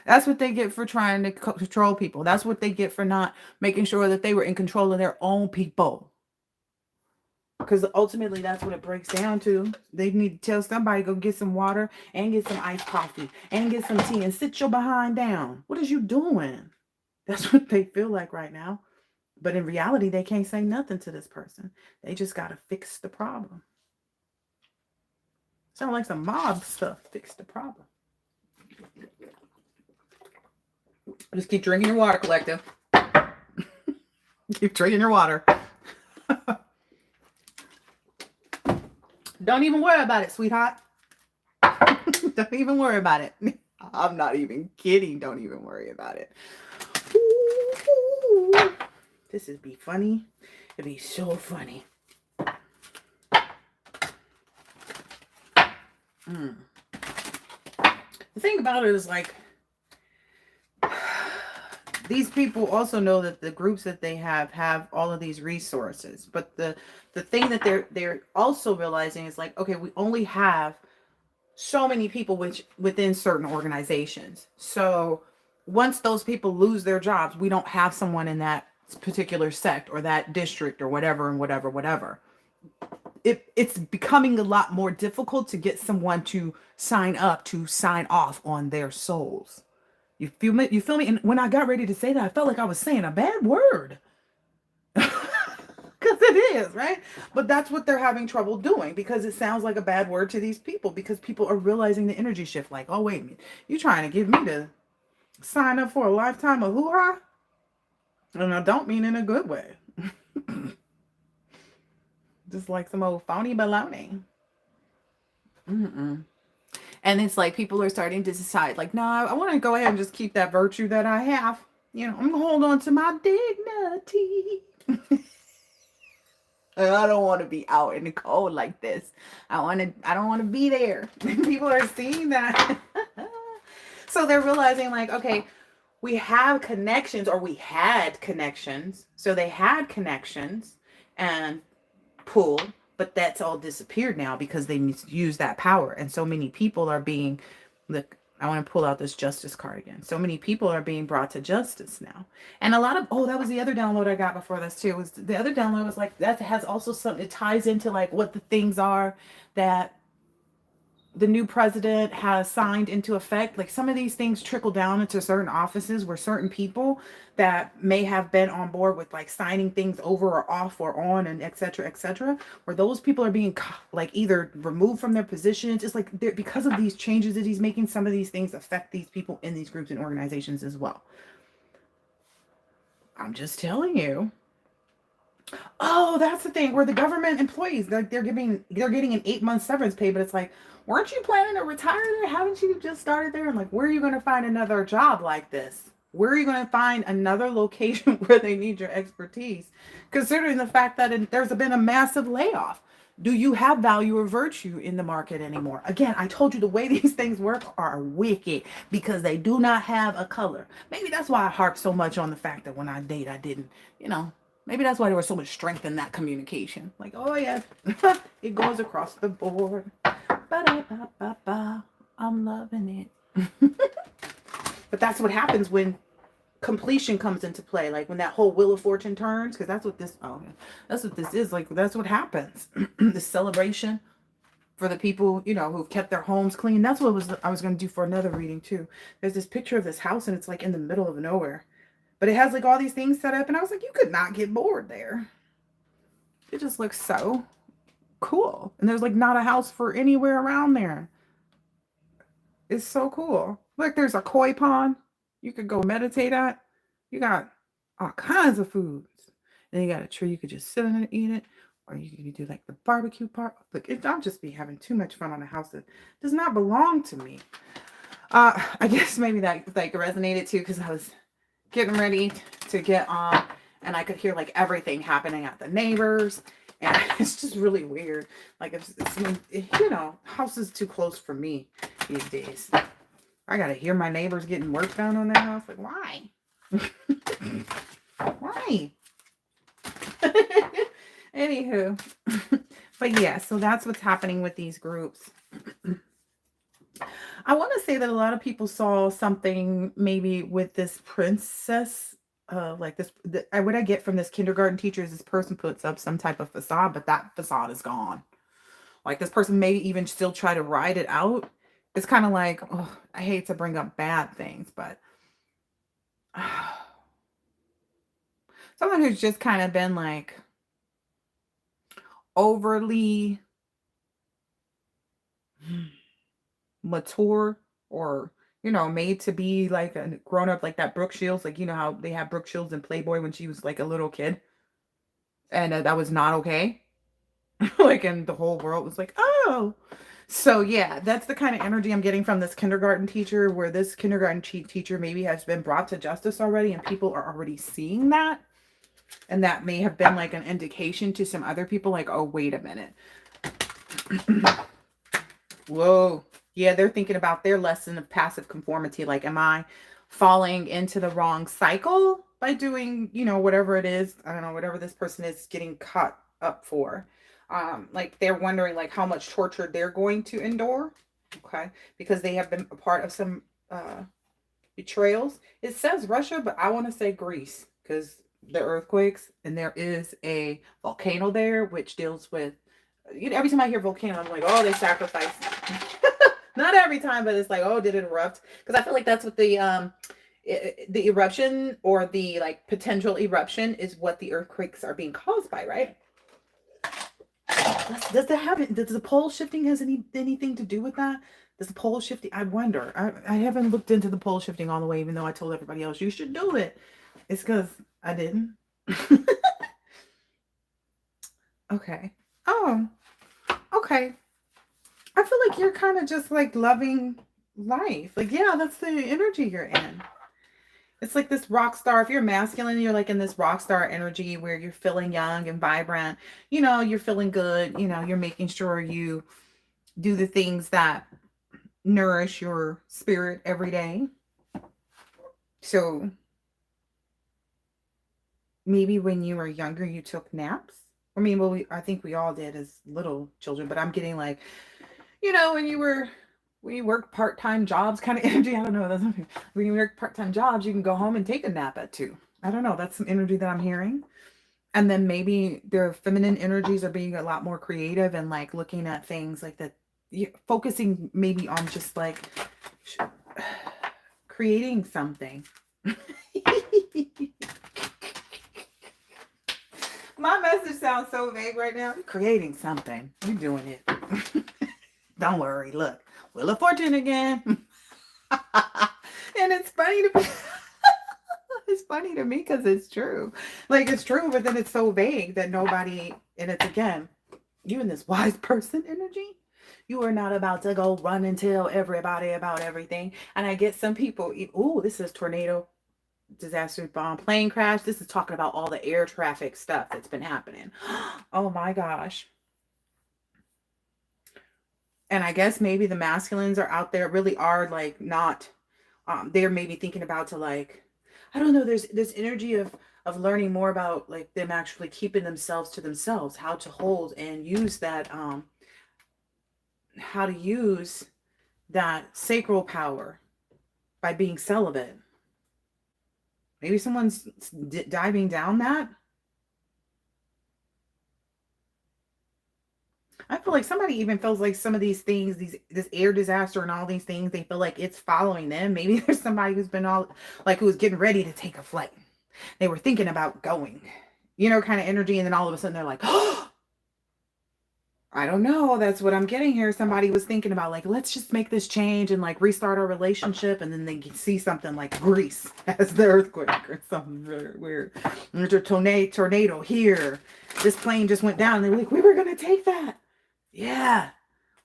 That's what they get for trying to control people. That's what they get for not making sure that they were in control of their own people. Because ultimately, that's what it breaks down to. They need to tell somebody, go get some water and get some iced coffee and get some tea and sit your behind down. What is you doing? That's what they feel like right now. But in reality, they can't say nothing to this person. They just got to fix the problem. Sound like some mob stuff. Fix the problem. Just keep drinking your water, collective. Keep drinking your water. Don't even worry about it, sweetheart. Don't even worry about it. I'm not even kidding. Don't even worry about it. Ooh. This would be funny. It'd be so funny. The thing about it is like, these people also know that the groups that they have all of these resources, but the thing that they're also realizing is like, okay, we only have so many people within certain organizations. So once those people lose their jobs, we don't have someone in that particular sect or that district or whatever and whatever. it's becoming a lot more difficult to get someone to sign up, to sign off on their souls. You feel me? You feel me? And when I got ready to say that, I felt like I was saying a bad word. Because it is, right? But that's what they're having trouble doing, because it sounds like a bad word to these people, because people are realizing the energy shift. Like, oh, wait a minute. You trying to get me to sign up for a lifetime of hoo-ha? And I don't mean in a good way. Just like some old phony baloney. Mm-mm. And it's like people are starting to decide, like, no, I want to go ahead and just keep that virtue that I have. You know, I'm going to hold on to my dignity. I don't want to be out in the cold like this. I don't want to be there. People are seeing that. So they're realizing, like, okay, we have connections, or we had connections. So they had connections and pull, but that's all disappeared now because they use that power. And so many people are being, look, I want to pull out this justice card again. So many people are being brought to justice now. And a lot of, oh, that was the other download I got before this too. Was the other download was like, that has also some, it ties into like what the things are that the new president has signed into effect. Like some of these things trickle down into certain offices where certain people that may have been on board with like signing things over or off or on and etc., where those people are being like either removed from their positions. It's like because of these changes that he's making, some of these things affect these people in these groups and organizations as well. I'm just telling you. Oh, that's the thing, where the government employees, they're getting an 8-month severance pay, but it's like, weren't you planning to retire there? Haven't you just started there? And like, where are you going to find another job like this? Where are you going to find another location where they need your expertise? Considering the fact that there's been a massive layoff. Do you have value or virtue in the market anymore? Again, I told you the way these things work are wicked because they do not have a color. Maybe that's why I harp so much on the fact that when I date, I didn't, maybe that's why there was so much strength in that communication. Like, oh yeah, it goes across the board. Ba-da-ba-ba-ba. I'm loving it. But that's what happens when completion comes into play. Like when that whole Wheel of Fortune turns, because that's what this is. Like that's what happens. The celebration for the people, who've kept their homes clean. That's what I was going to do for another reading too. There's this picture of this house and it's like in the middle of nowhere. But it has like all these things set up. And I was like, you could not get bored there. It just looks so cool. And there's like not a house for anywhere around there. It's so cool. Look, there's a koi pond you could go meditate at. You got all kinds of foods. Then you got a tree you could just sit in and eat it. Or you could do like the barbecue part. Look, I'll just be having too much fun on a house that does not belong to me. I guess maybe that like resonated too because I was getting ready to get on and I could hear like everything happening at the neighbors, and it's just really weird. Like house is too close for me these days. I gotta hear my neighbors getting work done on their house. Like, why? Why? Anywho. But yeah, so that's what's happening with these groups. I want to say that a lot of people saw something maybe with this princess, like this. What I get from this kindergarten teacher is this person puts up some type of facade, but that facade is gone. Like this person may even still try to ride it out. It's kind of like, oh, I hate to bring up bad things, but someone who's just kind of been like overly mature or made to be like a grown up, like that Brooke Shields. Like how they have Brooke Shields in Playboy when she was like a little kid, and that was not okay. Like, and the whole world was like, oh. So yeah, that's the kind of energy I'm getting from this kindergarten teacher, where this kindergarten teacher maybe has been brought to justice already, and people are already seeing that. And that may have been like an indication to some other people, like, oh, wait a minute. Whoa. Yeah, they're thinking about their lesson of passive conformity. Like, am I falling into the wrong cycle by doing, whatever it is? I don't know, whatever this person is getting caught up for. Like they're wondering like how much torture they're going to endure. Okay. Because they have been a part of some betrayals. It says Russia, but I want to say Greece because the earthquakes, and there is a volcano there which deals with Every time I hear volcano, I'm like, oh, they sacrificed. Not every time, but it's like, oh, did it erupt? Because I feel like that's what the eruption or the like potential eruption is what the earthquakes are being caused by, right? Does that happen? Does the pole shifting has anything to do with that? Does the pole shifting? I wonder. I haven't looked into the pole shifting all the way, even though I told everybody else you should do it. It's because I didn't. Okay. Oh, okay. I feel like you're kind of just like loving life. Like, yeah, that's the energy you're in. It's like this rock star. If you're masculine, you're like in this rock star energy where you're feeling young and vibrant. You're feeling good. You're making sure you do the things that nourish your spirit every day. So maybe when you were younger, you took naps. I mean, well, I think we all did as little children, but I'm getting like, when you work part-time jobs kind of energy. I don't know. When you work part-time jobs, you can go home and take a nap at 2. I don't know. That's some energy that I'm hearing. And then maybe their feminine energies are being a lot more creative and like looking at things like that, focusing maybe on just like creating something. My message sounds so vague right now. You're creating something. You're doing it. Don't worry. Look, Wheel of Fortune again. And it's funny to me. It's funny to me because it's true. Like, it's true, but then it's so vague that nobody, and it's again, you in this wise person energy. You are not about to go run and tell everybody about everything. And I get some people, oh, this is tornado, disaster, bomb, plane crash. This is talking about all the air traffic stuff that's been happening. Oh my gosh. And I guess maybe the masculines are out there really are like not, they're maybe thinking about to like, I don't know, there's this energy of learning more about like them actually keeping themselves to themselves, how to hold and use that, how to use that sacral power by being celibate. Maybe someone's diving down that. I feel like somebody even feels like some of these things, this air disaster and all these things, they feel like it's following them. Maybe there's somebody who's been all like who was getting ready to take a flight. They were thinking about going, kind of energy, and then all of a sudden they're like, oh, I don't know. That's what I'm getting here. Somebody was thinking about like, let's just make this change and like restart our relationship, and then they see something like Greece as the earthquake or something weird. There's a tornado here. This plane just went down. They're like, we were gonna take that. Yeah.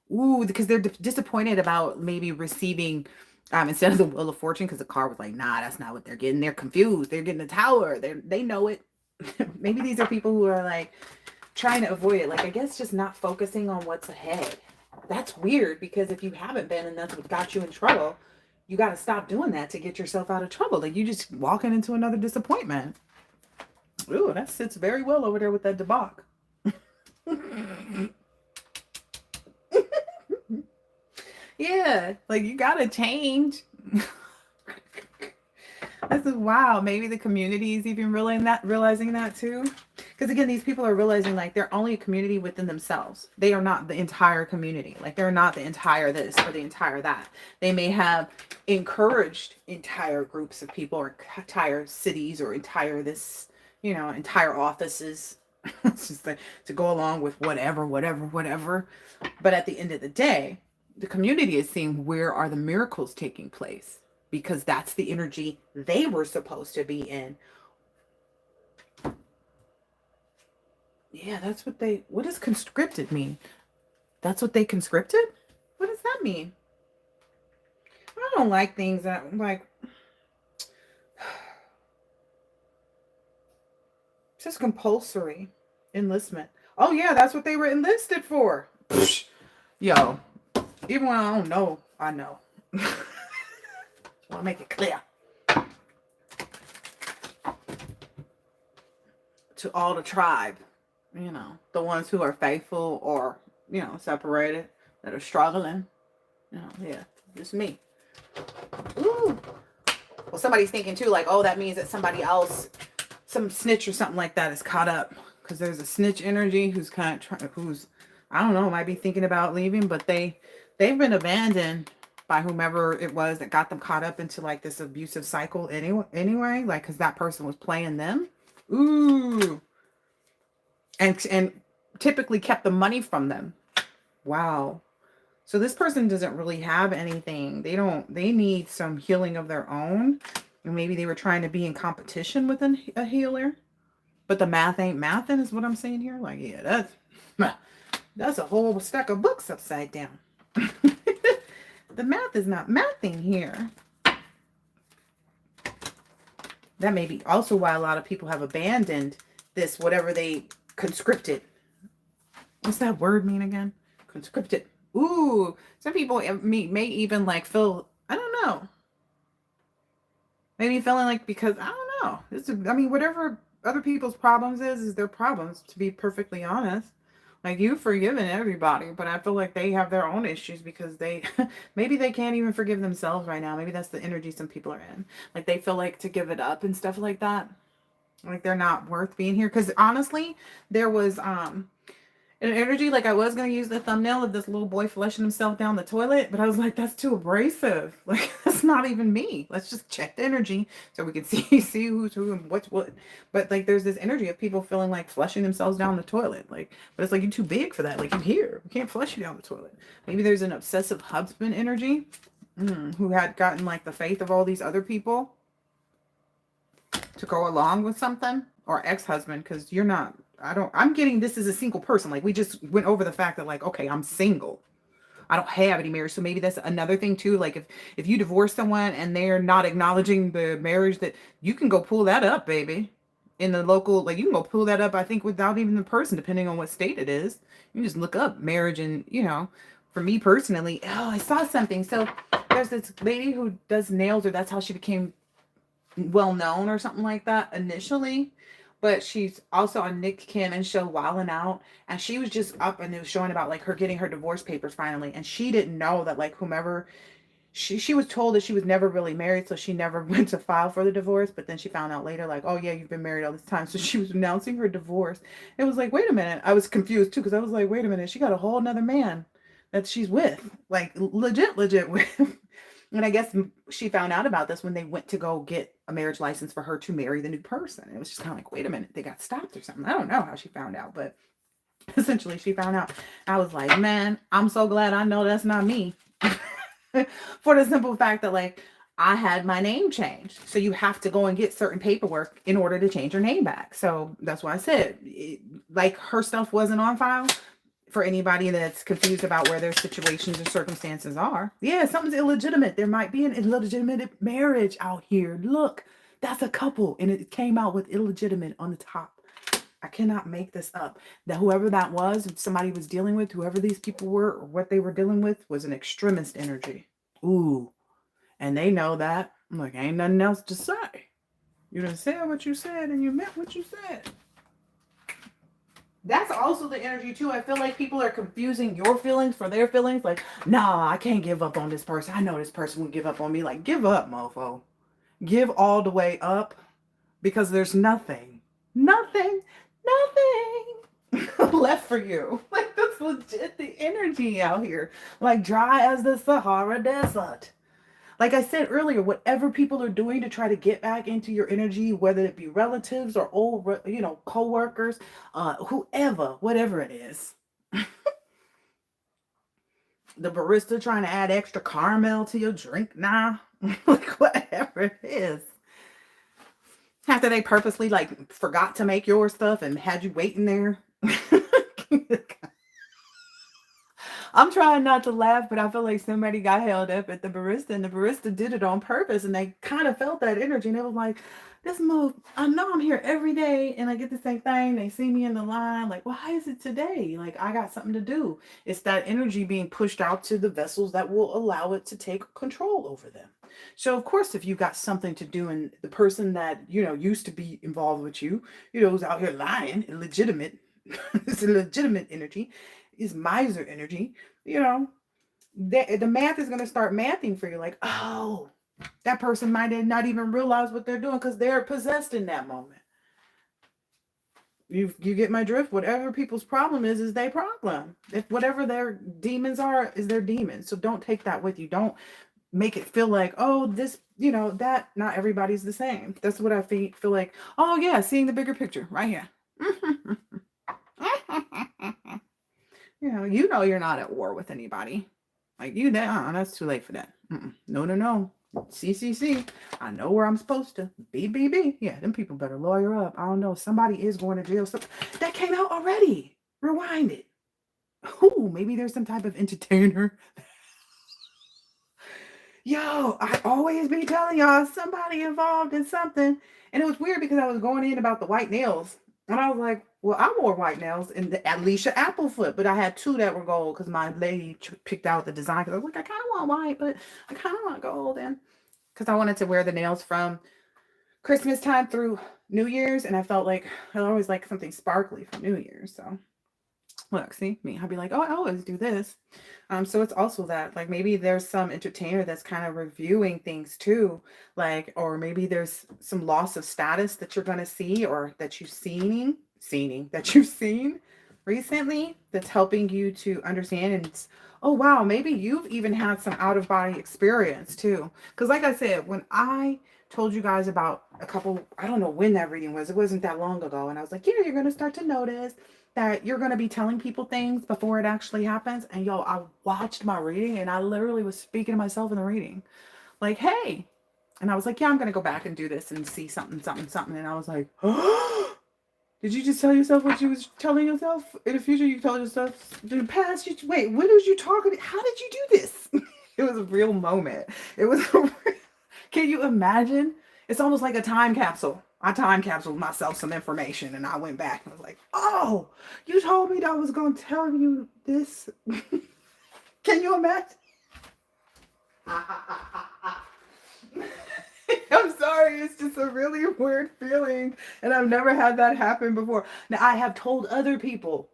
Ooh, because they're disappointed about maybe receiving instead of the Wheel of Fortune, because the car was like, nah, that's not what they're getting. They're confused. They're getting the tower. They know it. Maybe these are people who are like trying to avoid it. Like, I guess just not focusing on what's ahead. That's weird, because if you haven't been and that's what got you in trouble, you got to stop doing that to get yourself out of trouble. Like, you just walking into another disappointment. Ooh, that sits very well over there with that debauch. Yeah, like you gotta change. This is wow. Maybe the community is even realizing that too. Because again, these people are realizing like they're only a community within themselves. They are not the entire community. Like they're not the entire this or the entire that. They may have encouraged entire groups of people or entire cities or entire this, entire offices. It's just like to go along with whatever. But at the end of the day, the community is seeing where are the miracles taking place, because that's the energy they were supposed to be in. Yeah, what does conscripted mean? That's what they conscripted? What does that mean? I don't like things that like, just compulsory enlistment. Oh yeah, that's what they were enlisted for. Yo, even when I don't know, I know. I want to make it clear to all the tribe, the ones who are faithful or, separated, that are struggling. Yeah, just me. Ooh. Well, somebody's thinking too, like, oh, that means that somebody else, some snitch or something like that is caught up, because there's a snitch energy who's kind of who's I don't know, might be thinking about leaving, but they've been abandoned by whomever it was that got them caught up into like this abusive cycle anyway, like because that person was playing them. Ooh. And typically kept the money from them. Wow. So this person doesn't really have anything. They need some healing of their own. And maybe they were trying to be in competition with a healer. But the math ain't mathin' is what I'm saying here. Like, yeah, that's a whole stack of books upside down. The math is not mathing here. That may be also why a lot of people have abandoned this, whatever they conscripted. What's that word mean again? Conscripted. Ooh, some people may even like feel, I don't know. Maybe feeling like, because I don't know. I mean, whatever other people's problems is their problems, to be perfectly honest. Like, you've forgiven everybody, but I feel like they have their own issues because they maybe they can't even forgive themselves right now. Maybe that's the energy some people are in. Like, they feel like to give it up and stuff like that. Like, they're not worth being here. Because honestly, there was an energy, like I was going to use the thumbnail of this little boy flushing himself down the toilet, but I was like, that's too abrasive. Like, that's not even me. Let's just check the energy so we can see who's who and what's what. But like, there's this energy of people feeling like flushing themselves down the toilet. Like, but it's like, you're too big for that. Like, you're here. We can't flush you down the toilet. Maybe there's an obsessive husband energy who had gotten like the faith of all these other people to go along with something, or ex-husband, because I'm getting this as a single person. Like, we just went over the fact that like, okay, I'm single. I don't have any marriage. So maybe that's another thing too. Like, if you divorce someone and they're not acknowledging the marriage, that you can go pull that up, baby. In the local, like, you can go pull that up, I think, without even the person, depending on what state it is. You can just look up marriage and, for me personally, oh, I saw something. So there's this lady who does nails, or that's how she became well known or something like that initially, but she's also on Nick Cannon's show Wildin' Out, and she was just up and it was showing about like her getting her divorce papers finally, and she didn't know that like whomever she was told that she was never really married, so she never went to file for the divorce, but then she found out later like, oh yeah, you've been married all this time. So she was announcing her divorce. It was like, wait a minute. I was confused too, because I was like, wait a minute, she got a whole nother man that she's with, like legit with. And I guess she found out about this when they went to go get a marriage license for her to marry the new person. It was just kind of like, wait a minute, they got stopped or something. I don't know how she found out, but essentially she found out. I was like, man, I'm so glad I know that's not me. For the simple fact that like, I had my name changed. So you have to go and get certain paperwork in order to change your name back. So that's why I said, like, her stuff wasn't on file. For anybody that's confused about where their situations or circumstances are. Yeah, something's illegitimate. There might be an illegitimate marriage out here. Look, that's a couple. And it came out with illegitimate on the top. I cannot make this up. That whoever that was, somebody was dealing with, whoever these people were, or what they were dealing with, was an extremist energy. Ooh. And they know that. I'm like, ain't nothing else to say. You done said what you said and you meant what you said. That's also the energy too. I feel like people are confusing your feelings for their feelings. Like, nah, I can't give up on this person. I know this person will give up on me. Like, give up, mofo. Give all the way up, because there's nothing left for you. Like, that's legit the energy out here. Like, dry as the Sahara Desert. Like I said earlier, whatever people are doing to try to get back into your energy, whether it be relatives or old, co-workers, whoever, whatever it is. The barista trying to add extra caramel to your drink now. Like, whatever it is. After they purposely, like, forgot to make your stuff and had you waiting there. I'm trying not to laugh, but I feel like somebody got held up at the barista, and the barista did it on purpose, and they kind of felt that energy, and it was like, this move, I know I'm here every day, and I get the same thing. They see me in the line, like, why is it today? Like, I got something to do. It's that energy being pushed out to the vessels that will allow it to take control over them. So, of course, if you got something to do, and the person that, used to be involved with you, is out here lying, illegitimate, it's a legitimate energy, is miser energy, the math is going to start mathing for you. Like, oh, that person might not even realize what they're doing because they're possessed in that moment. You get my drift. Whatever people's problem is their problem. If whatever their demons are is their demons. So don't take that with you. Don't make it feel like, oh, this, that not everybody's the same. That's what I feel like. Oh yeah, seeing the bigger picture right here. You're not at war with anybody. Like that's too late for that. No. CCC. I know where I'm supposed to. BBB. Yeah, them people better lawyer up. I don't know. Somebody is going to jail. So that came out already. Rewind it. Ooh, maybe there's some type of entertainer. Yo, I always be telling y'all somebody involved in something. And it was weird because I was going in about the white nails. And I was like, well, I wore white nails in the Alicia Applefoot, but I had 2 that were gold because my lady picked out the design. Because I was like, I kind of want white, but I kind of want gold. And because I wanted to wear the nails from Christmas time through New Year's. And I felt like I always like something sparkly for New Year's. So look, see me, I'll be like, oh, I always do this. So it's also that, like, maybe there's some entertainer that's kind of reviewing things too, like, or maybe there's some loss of status that you're going to see, or that you've seen recently, that's helping you to understand. And it's, oh wow, maybe you've even had some out of body experience too. Because like I said, when I told you guys about a couple, I don't know when that reading was, it wasn't that long ago, and I was like, yeah, you're going to start to notice that you're going to be telling people things before it actually happens. And yo, I watched my reading and I literally was speaking to myself in the reading, like, hey. And I was like, yeah, I'm going to go back and do this and see something. And I was like, oh, did you just tell yourself what you was telling yourself in the future? You told yourself in the past. Wait, when was you talking? How did you do this? It was a real moment. It was, can you imagine? It's almost like a time capsule. I time capsuled myself some information and I went back and was like, oh, you told me that I was going to tell you this. Can you imagine? I'm sorry. It's just a really weird feeling. And I've never had that happen before. Now, I have told other people.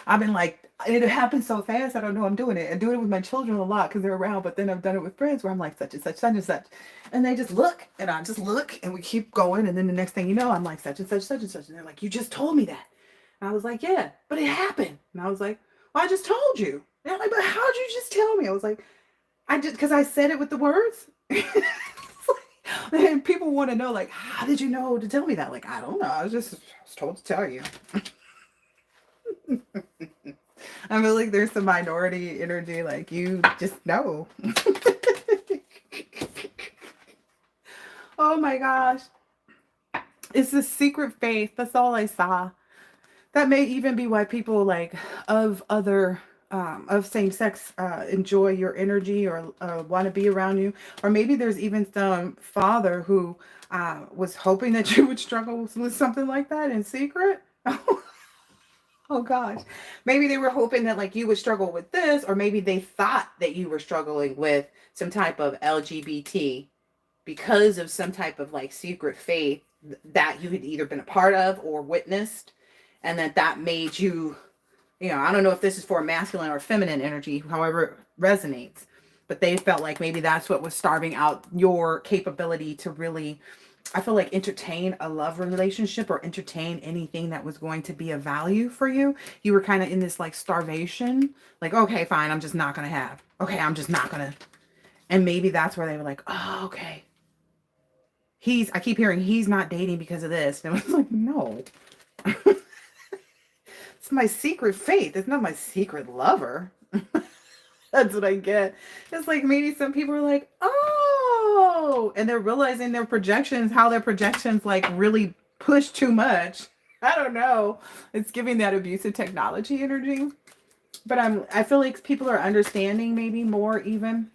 I've been like, it happens so fast, I don't know I'm doing it. And doing it with my children a lot because they're around. But then I've done it with friends where I'm like, such and such, such and such. And they just look, and I just look, and we keep going. And then the next thing you know, I'm like, such and such, such and such. And they're like, you just told me that. And I was like, yeah, but it happened. And I was like, well, I just told you. And I'm like, but how'd you just tell me? I was like, because I said it with the words. And people want to know, like, how did you know to tell me that? Like, I don't know. I was told to tell you. I feel like there's some minority energy, like, you just know. Oh my gosh. It's a secret faith. That's all I saw. That may even be why people like of other of same sex enjoy your energy or want to be around you. Or maybe there's even some father who was hoping that you would struggle with something like that in secret. Oh gosh. Maybe they were hoping that like you would struggle with this, or maybe they thought that you were struggling with some type of LGBT because of some type of like secret faith that you had either been a part of or witnessed, and that made you, I don't know if this is for masculine or feminine energy, however it resonates, but they felt like maybe that's what was starving out your capability to really, I feel like, entertain a love relationship or entertain anything that was going to be of value for you. You were kind of in this like starvation, like, okay, fine, I'm just not going to have. Okay, I'm just not going to. And maybe that's where they were like, oh, okay. I keep hearing he's not dating because of this. And I was like, no. It's my secret faith. It's not my secret lover. That's what I get. It's like maybe some people are like, oh, and they're realizing how their projections like really push too much. I don't know. It's giving that abusive technology energy. But I feel like people are understanding maybe more even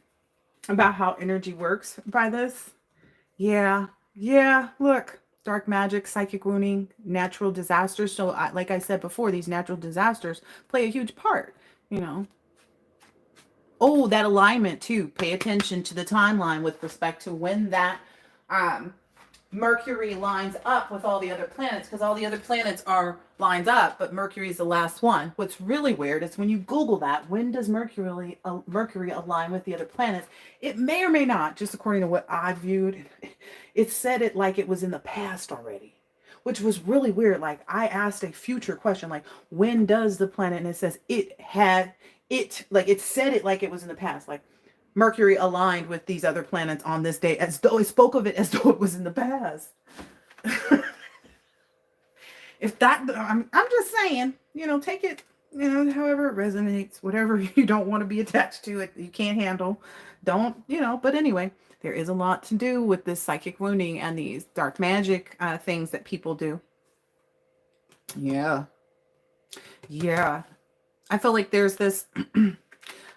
about how energy works by this. Yeah. Look, dark magic, psychic wounding, natural disasters. So like I said before, these natural disasters play a huge part, Oh, that alignment too. Pay attention to the timeline with respect to when that Mercury lines up with all the other planets, because all the other planets are lines up, but Mercury is the last one. What's really weird is when you Google that, when does Mercury align with the other planets? It may or may not, just according to what I viewed. It said it like it was in the past already, which was really weird. Like I asked a future question, like when does the planet, and it says like it said it like it was in the past, like Mercury aligned with these other planets on this day, as though it spoke of it as though it was in the past. If that, I'm just saying, take it, however it resonates, whatever you don't want to be attached to it, you can't handle, don't, but anyway, there is a lot to do with this psychic wounding and these dark magic things that people do. Yeah. Yeah. I feel like there's this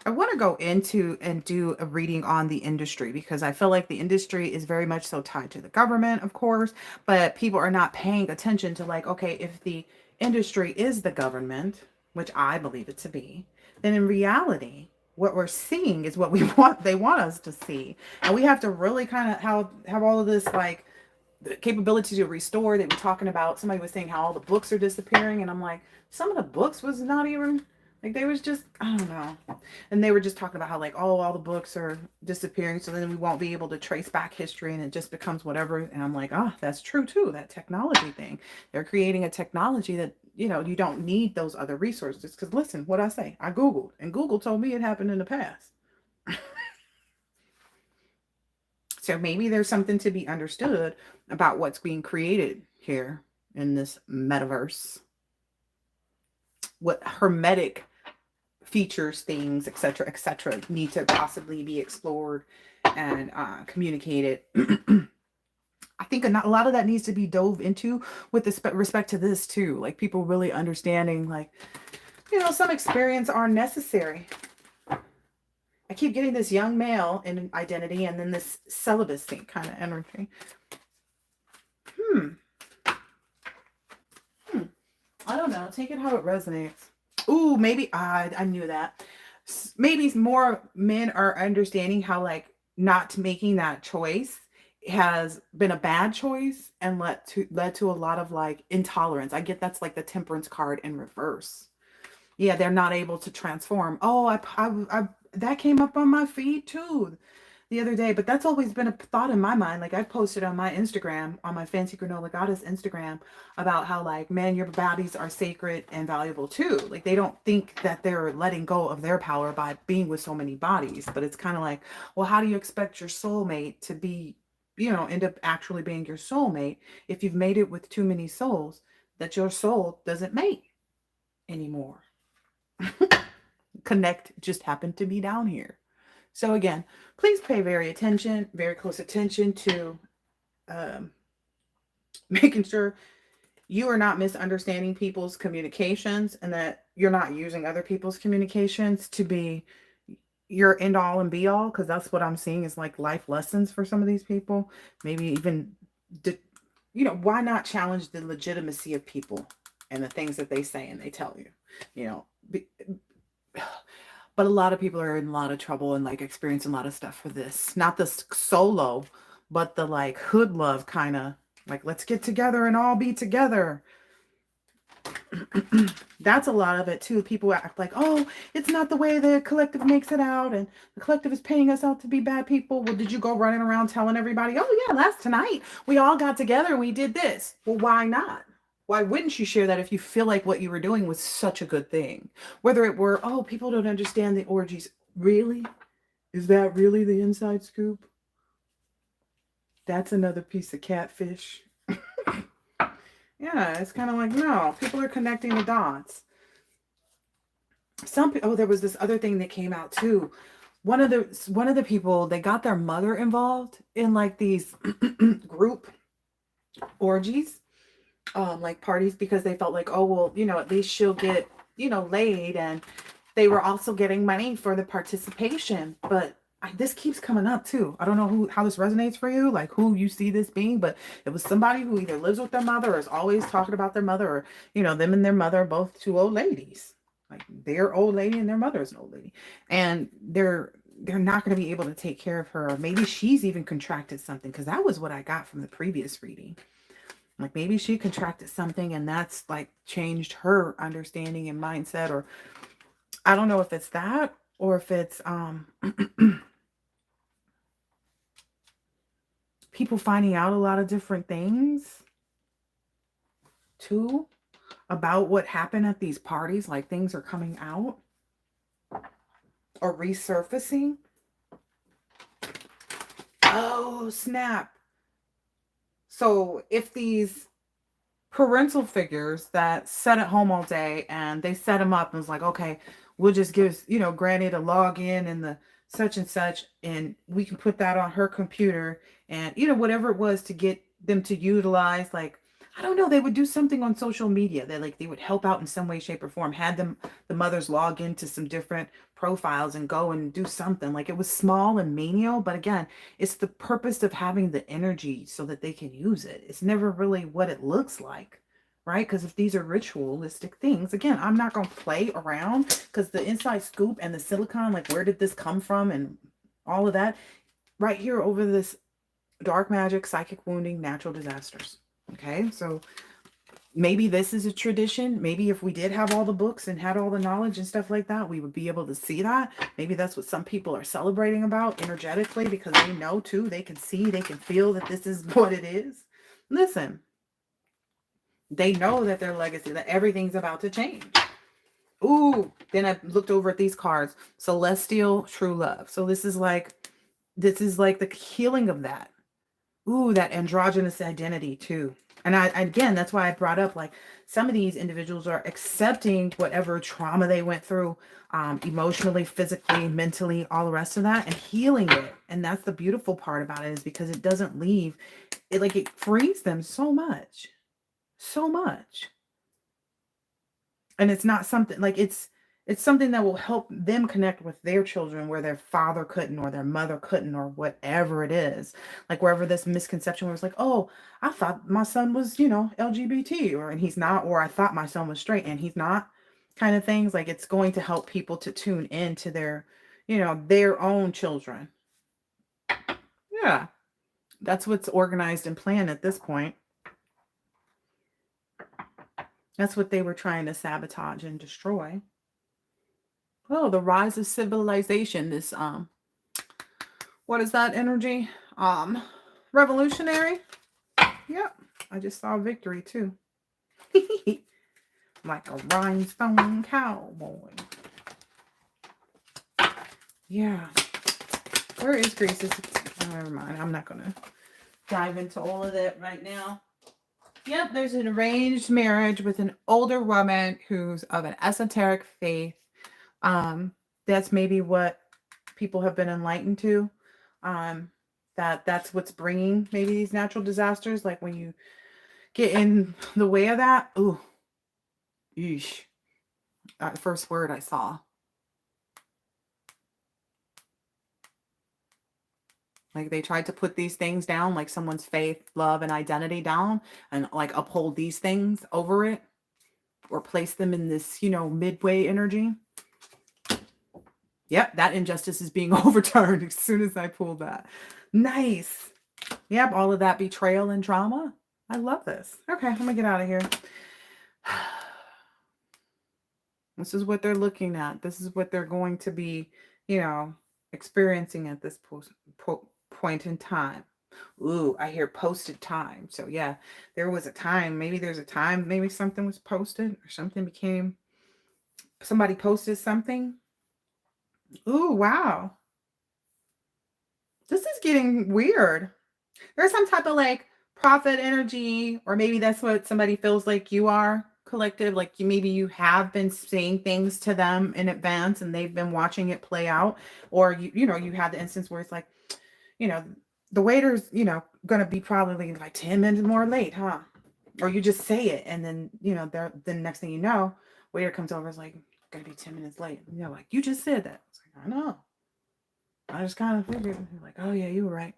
I want to go into and do a reading on the industry, because I feel like the industry is very much so tied to the government, of course, but people are not paying attention to, like, okay, if the industry is the government, which I believe it to be, then in reality, what we're seeing is what they want us to see. And we have to really kind of have all of this, like, the capability to restore. They were talking about, somebody was saying how all the books are disappearing, and I'm like, some of the books was not even like, they was just, I don't know. And they were just talking about how, like, oh, all the books are disappearing, so then we won't be able to trace back history, and it just becomes whatever. And I'm like, oh, that's true too, that technology thing. They're creating a technology that, you don't need those other resources. Because listen, what I say, I Googled, and Google told me it happened in the past. So maybe there's something to be understood about what's being created here in this metaverse. What hermetic features, things, etc., need to possibly be explored and communicated. I think a lot of that needs to be dove into with respect to this too. Like, people really understanding, like, some experience are necessary. I keep getting this young male in identity, and then this celibacy kind of energy. I don't know. Take it how it resonates. Ooh, maybe I knew that. Maybe more men are understanding how, like, not making that choice has been a bad choice and led to a lot of, like, intolerance. I get that's like the temperance card in reverse. Yeah, they're not able to transform. Oh, I that came up on my feed too the other day, but that's always been a thought in my mind. Like, I posted on my Instagram, on my Fancy Granola Goddess Instagram, about how, like, man, your bodies are sacred and valuable too. Like, they don't think that they're letting go of their power by being with so many bodies, but it's kind of like, well, how do you expect your soulmate to be, end up actually being your soulmate if you've made it with too many souls that your soul doesn't mate anymore? Connect just happened to be down here. So again, please pay very close attention to making sure you are not misunderstanding people's communications, and that you're not using other people's communications to be your end all and be all, because that's what I'm seeing is, like, life lessons for some of these people. Maybe even, why not challenge the legitimacy of people and the things that they say and they tell you, but a lot of people are in a lot of trouble and, like, experiencing a lot of stuff for this. Not the solo, but the, like, hood love kind of, like, let's get together and all be together. That's a lot of it too. People act like, oh, it's not the way the collective makes it out, and the collective is paying us out to be bad people. Well, did you go running around telling everybody, oh yeah, last tonight we all got together and we did this? Well, why not? Why wouldn't you share that if you feel like what you were doing was such a good thing? Whether it were, oh, people don't understand the orgies. Really? Is that really the inside scoop? That's another piece of catfish. Yeah, it's kind of like, no, people are connecting the dots. There was this other thing that came out too. One of the people, they got their mother involved in, like, these group orgies, like parties, because they felt like, oh, well, at least she'll get, laid, and they were also getting money for the participation. But this keeps coming up too. I don't know how this resonates for you, like who you see this being, but it was somebody who either lives with their mother or is always talking about their mother, or, them and their mother are both two old ladies. Like, their old lady and their mother is an old lady. And they're not going to be able to take care of her. Or maybe she's even contracted something, because that was what I got from the previous reading. Like, maybe she contracted something, and that's, like, changed her understanding and mindset. Or I don't know if it's that, or if it's people finding out a lot of different things. too about what happened at these parties, like things are coming out or resurfacing. Oh, snap. So if these parental figures that sat at home all day and they set him up and was like, okay, we'll just give, Granny to log in and the such and such, and we can put that on her computer and, whatever it was to get them to utilize, like, I don't know, they would do something on social media that like they would help out in some way, shape, or form, had them, the mothers log into some different profiles and go and do something. Like it was small and menial, but again, it's the purpose of having the energy so that they can use it. It's never really what it looks like, right? Because if these are ritualistic things, again, I'm not going to play around because the inside scoop and the silicon, like where did this come from and all of that, right here over this dark magic, psychic wounding, natural disasters. Okay, so maybe this is a tradition. Maybe if we did have all the books and had all the knowledge and stuff like that, we would be able to see that. Maybe that's what some people are celebrating about energetically, because they know too, they can see, they can feel that this is what it is. Listen, they know that their legacy, that everything's about to change. Ooh, then I looked over at these cards. Celestial true love. So this is like the healing of that. Ooh, that androgynous identity too. And again, that's why I brought up, like, some of these individuals are accepting whatever trauma they went through, emotionally, physically, mentally, all the rest of that, and healing it. And that's the beautiful part about it, is because it doesn't leave it, like, it frees them so much, so much. And it's not something like it's something that will help them connect with their children where their father couldn't or their mother couldn't or whatever it is. Like wherever this misconception was like, oh, I thought my son was, LGBT, or and he's not, or I thought my son was straight and he's not, kind of things. Like it's going to help people to tune into their, their own children. Yeah. That's what's organized and planned at this point. That's what they were trying to sabotage and destroy. Oh, the rise of civilization. This what is that energy? Revolutionary. Yep. I just saw victory too. Like a rhinestone cowboy. Yeah. Where is Greece? Oh, never mind. I'm not gonna dive into all of that right now. Yep, there's an arranged marriage with an older woman who's of an esoteric faith. That's maybe what people have been enlightened to. That's what's bringing maybe these natural disasters. Like when you get in the way of that, ooh, yeesh. That first word I saw. Like they tried to put these things down, like someone's faith, love, and identity down, and like uphold these things over it, or place them in this, midway energy. Yep, that injustice is being overturned as soon as I pulled that. Nice. Yep, all of that betrayal and trauma. I love this. Okay, I'm gonna get out of here. This is what they're looking at. This is what they're going to be, experiencing at this point in time. Ooh, I hear posted time. So yeah, there was a time. Maybe there's a time. Maybe something was posted or somebody posted something. Ooh, wow. This is getting weird. There's some type of like prophet energy, or maybe that's what somebody feels like you are, collective. Like maybe you have been saying things to them in advance and they've been watching it play out. Or you had the instance where it's like, the waiter's, gonna be probably like 10 minutes more late, huh? Or you just say it and then, the next thing you know, waiter comes over, is like, gonna be 10 minutes late. And you're like, you just said that. It's like, I know. I just kind of figured, like, oh yeah, you were right.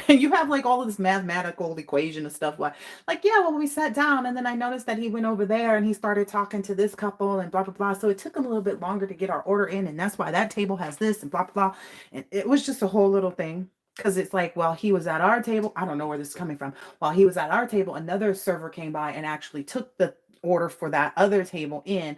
You have like all of this mathematical equation and stuff like, yeah, well, we sat down and then I noticed that he went over there and he started talking to this couple and blah, blah, blah. So it took a little bit longer to get our order in. And that's why that table has this and blah, blah, blah. And it was just a whole little thing. Because it's like, well, he was at our table. I don't know where this is coming from. While he was at our table, another server came by and actually took the order for that other table in.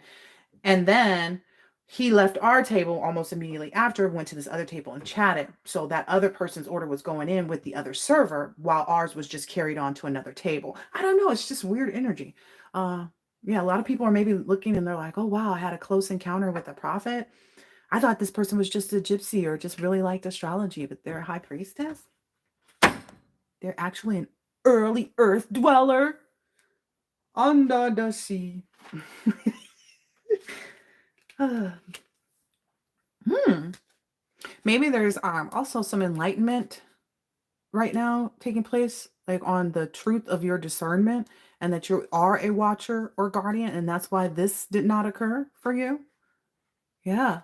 And then he left our table almost immediately after, went to this other table and chatted. So that other person's order was going in with the other server while ours was just carried on to another table. I don't know. It's just weird energy. Yeah, a lot of people are maybe looking and they're like, oh, wow, I had a close encounter with a prophet. I thought this person was just a gypsy or just really liked astrology, but they're a high priestess. They're actually an early earth dweller under the sea. Maybe there's also some enlightenment right now taking place, like on the truth of your discernment, and that you are a watcher or guardian, and that's why this did not occur for you. Yeah,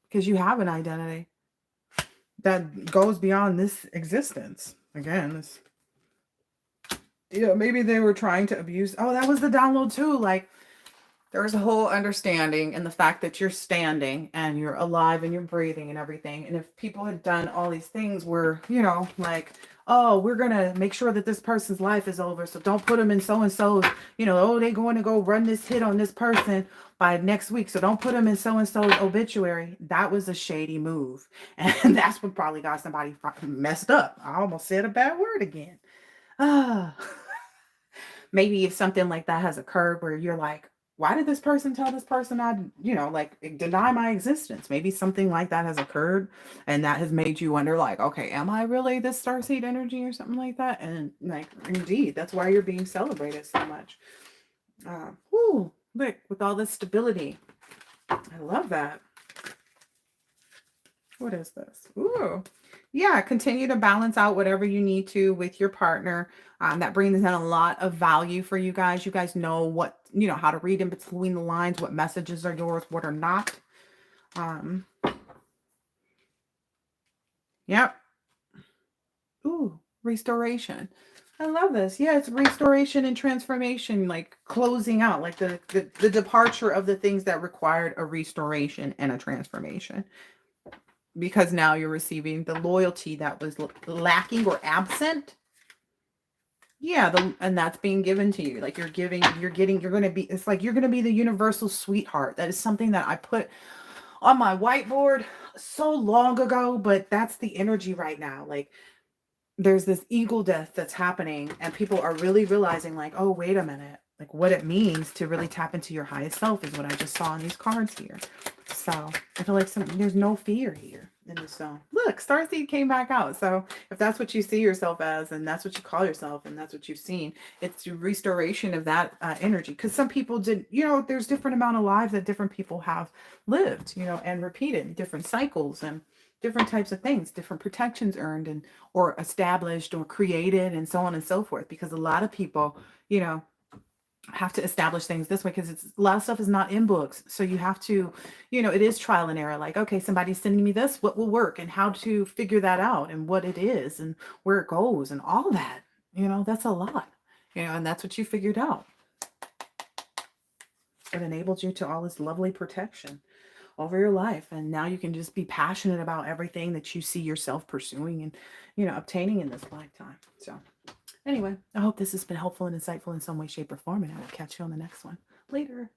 because you have an identity that goes beyond this existence. Again, this, maybe they were trying to abuse. Oh, that was the download too. Like, there's a whole understanding and the fact that you're standing and you're alive and you're breathing and everything. And if people had done all these things where, like, oh, we're going to make sure that this person's life is over. So don't put them in so-and-so's, oh, they're going to go run this hit on this person by next week. So don't put them in so-and-so's obituary. That was a shady move. And that's what probably got somebody messed up. I almost said a bad word again. Maybe if something like that has occurred where you're like, why did this person tell this person like deny my existence? Maybe something like that has occurred and that has made you wonder like, okay, am I really this starseed energy or something like that? And like, indeed, that's why you're being celebrated so much. Look, with all this stability. I love that. What is this? Ooh. Yeah, continue to balance out whatever you need to with your partner. That brings in a lot of value for you guys. You guys know what, how to read in between the lines, what messages are yours, what are not. Yep. Ooh, restoration. I love this. Yeah, it's restoration and transformation, like closing out, like the departure of the things that required a restoration and a transformation. Because now you're receiving the loyalty that was lacking or absent. Yeah, and that's being given to you. Like you're going to be, it's like you're going to be the universal sweetheart. That is something that I put on my whiteboard so long ago, but that's the energy right now. Like there's this ego death that's happening and people are really realizing like, oh, wait a minute. Like what it means to really tap into your highest self is what I just saw on these cards here. So I feel like there's no fear here in the stone. Look, Starseed came back out. So if that's what you see yourself as, and that's what you call yourself, and that's what you've seen, it's the restoration of that energy. Because some people did, there's different amount of lives that different people have lived, and repeated different cycles and different types of things, different protections earned and or established or created and so on and so forth. Because a lot of people, have to establish things this way because a lot of stuff is not in books. So you have to, it is trial and error. Like, okay, somebody's sending me this, what will work and how to figure that out and what it is and where it goes and all that, that's a lot, and that's what you figured out. It enabled you to all this lovely protection over your life. And now you can just be passionate about everything that you see yourself pursuing and, obtaining in this lifetime. So anyway, I hope this has been helpful and insightful in some way, shape, or form, and I will catch you on the next one. Later.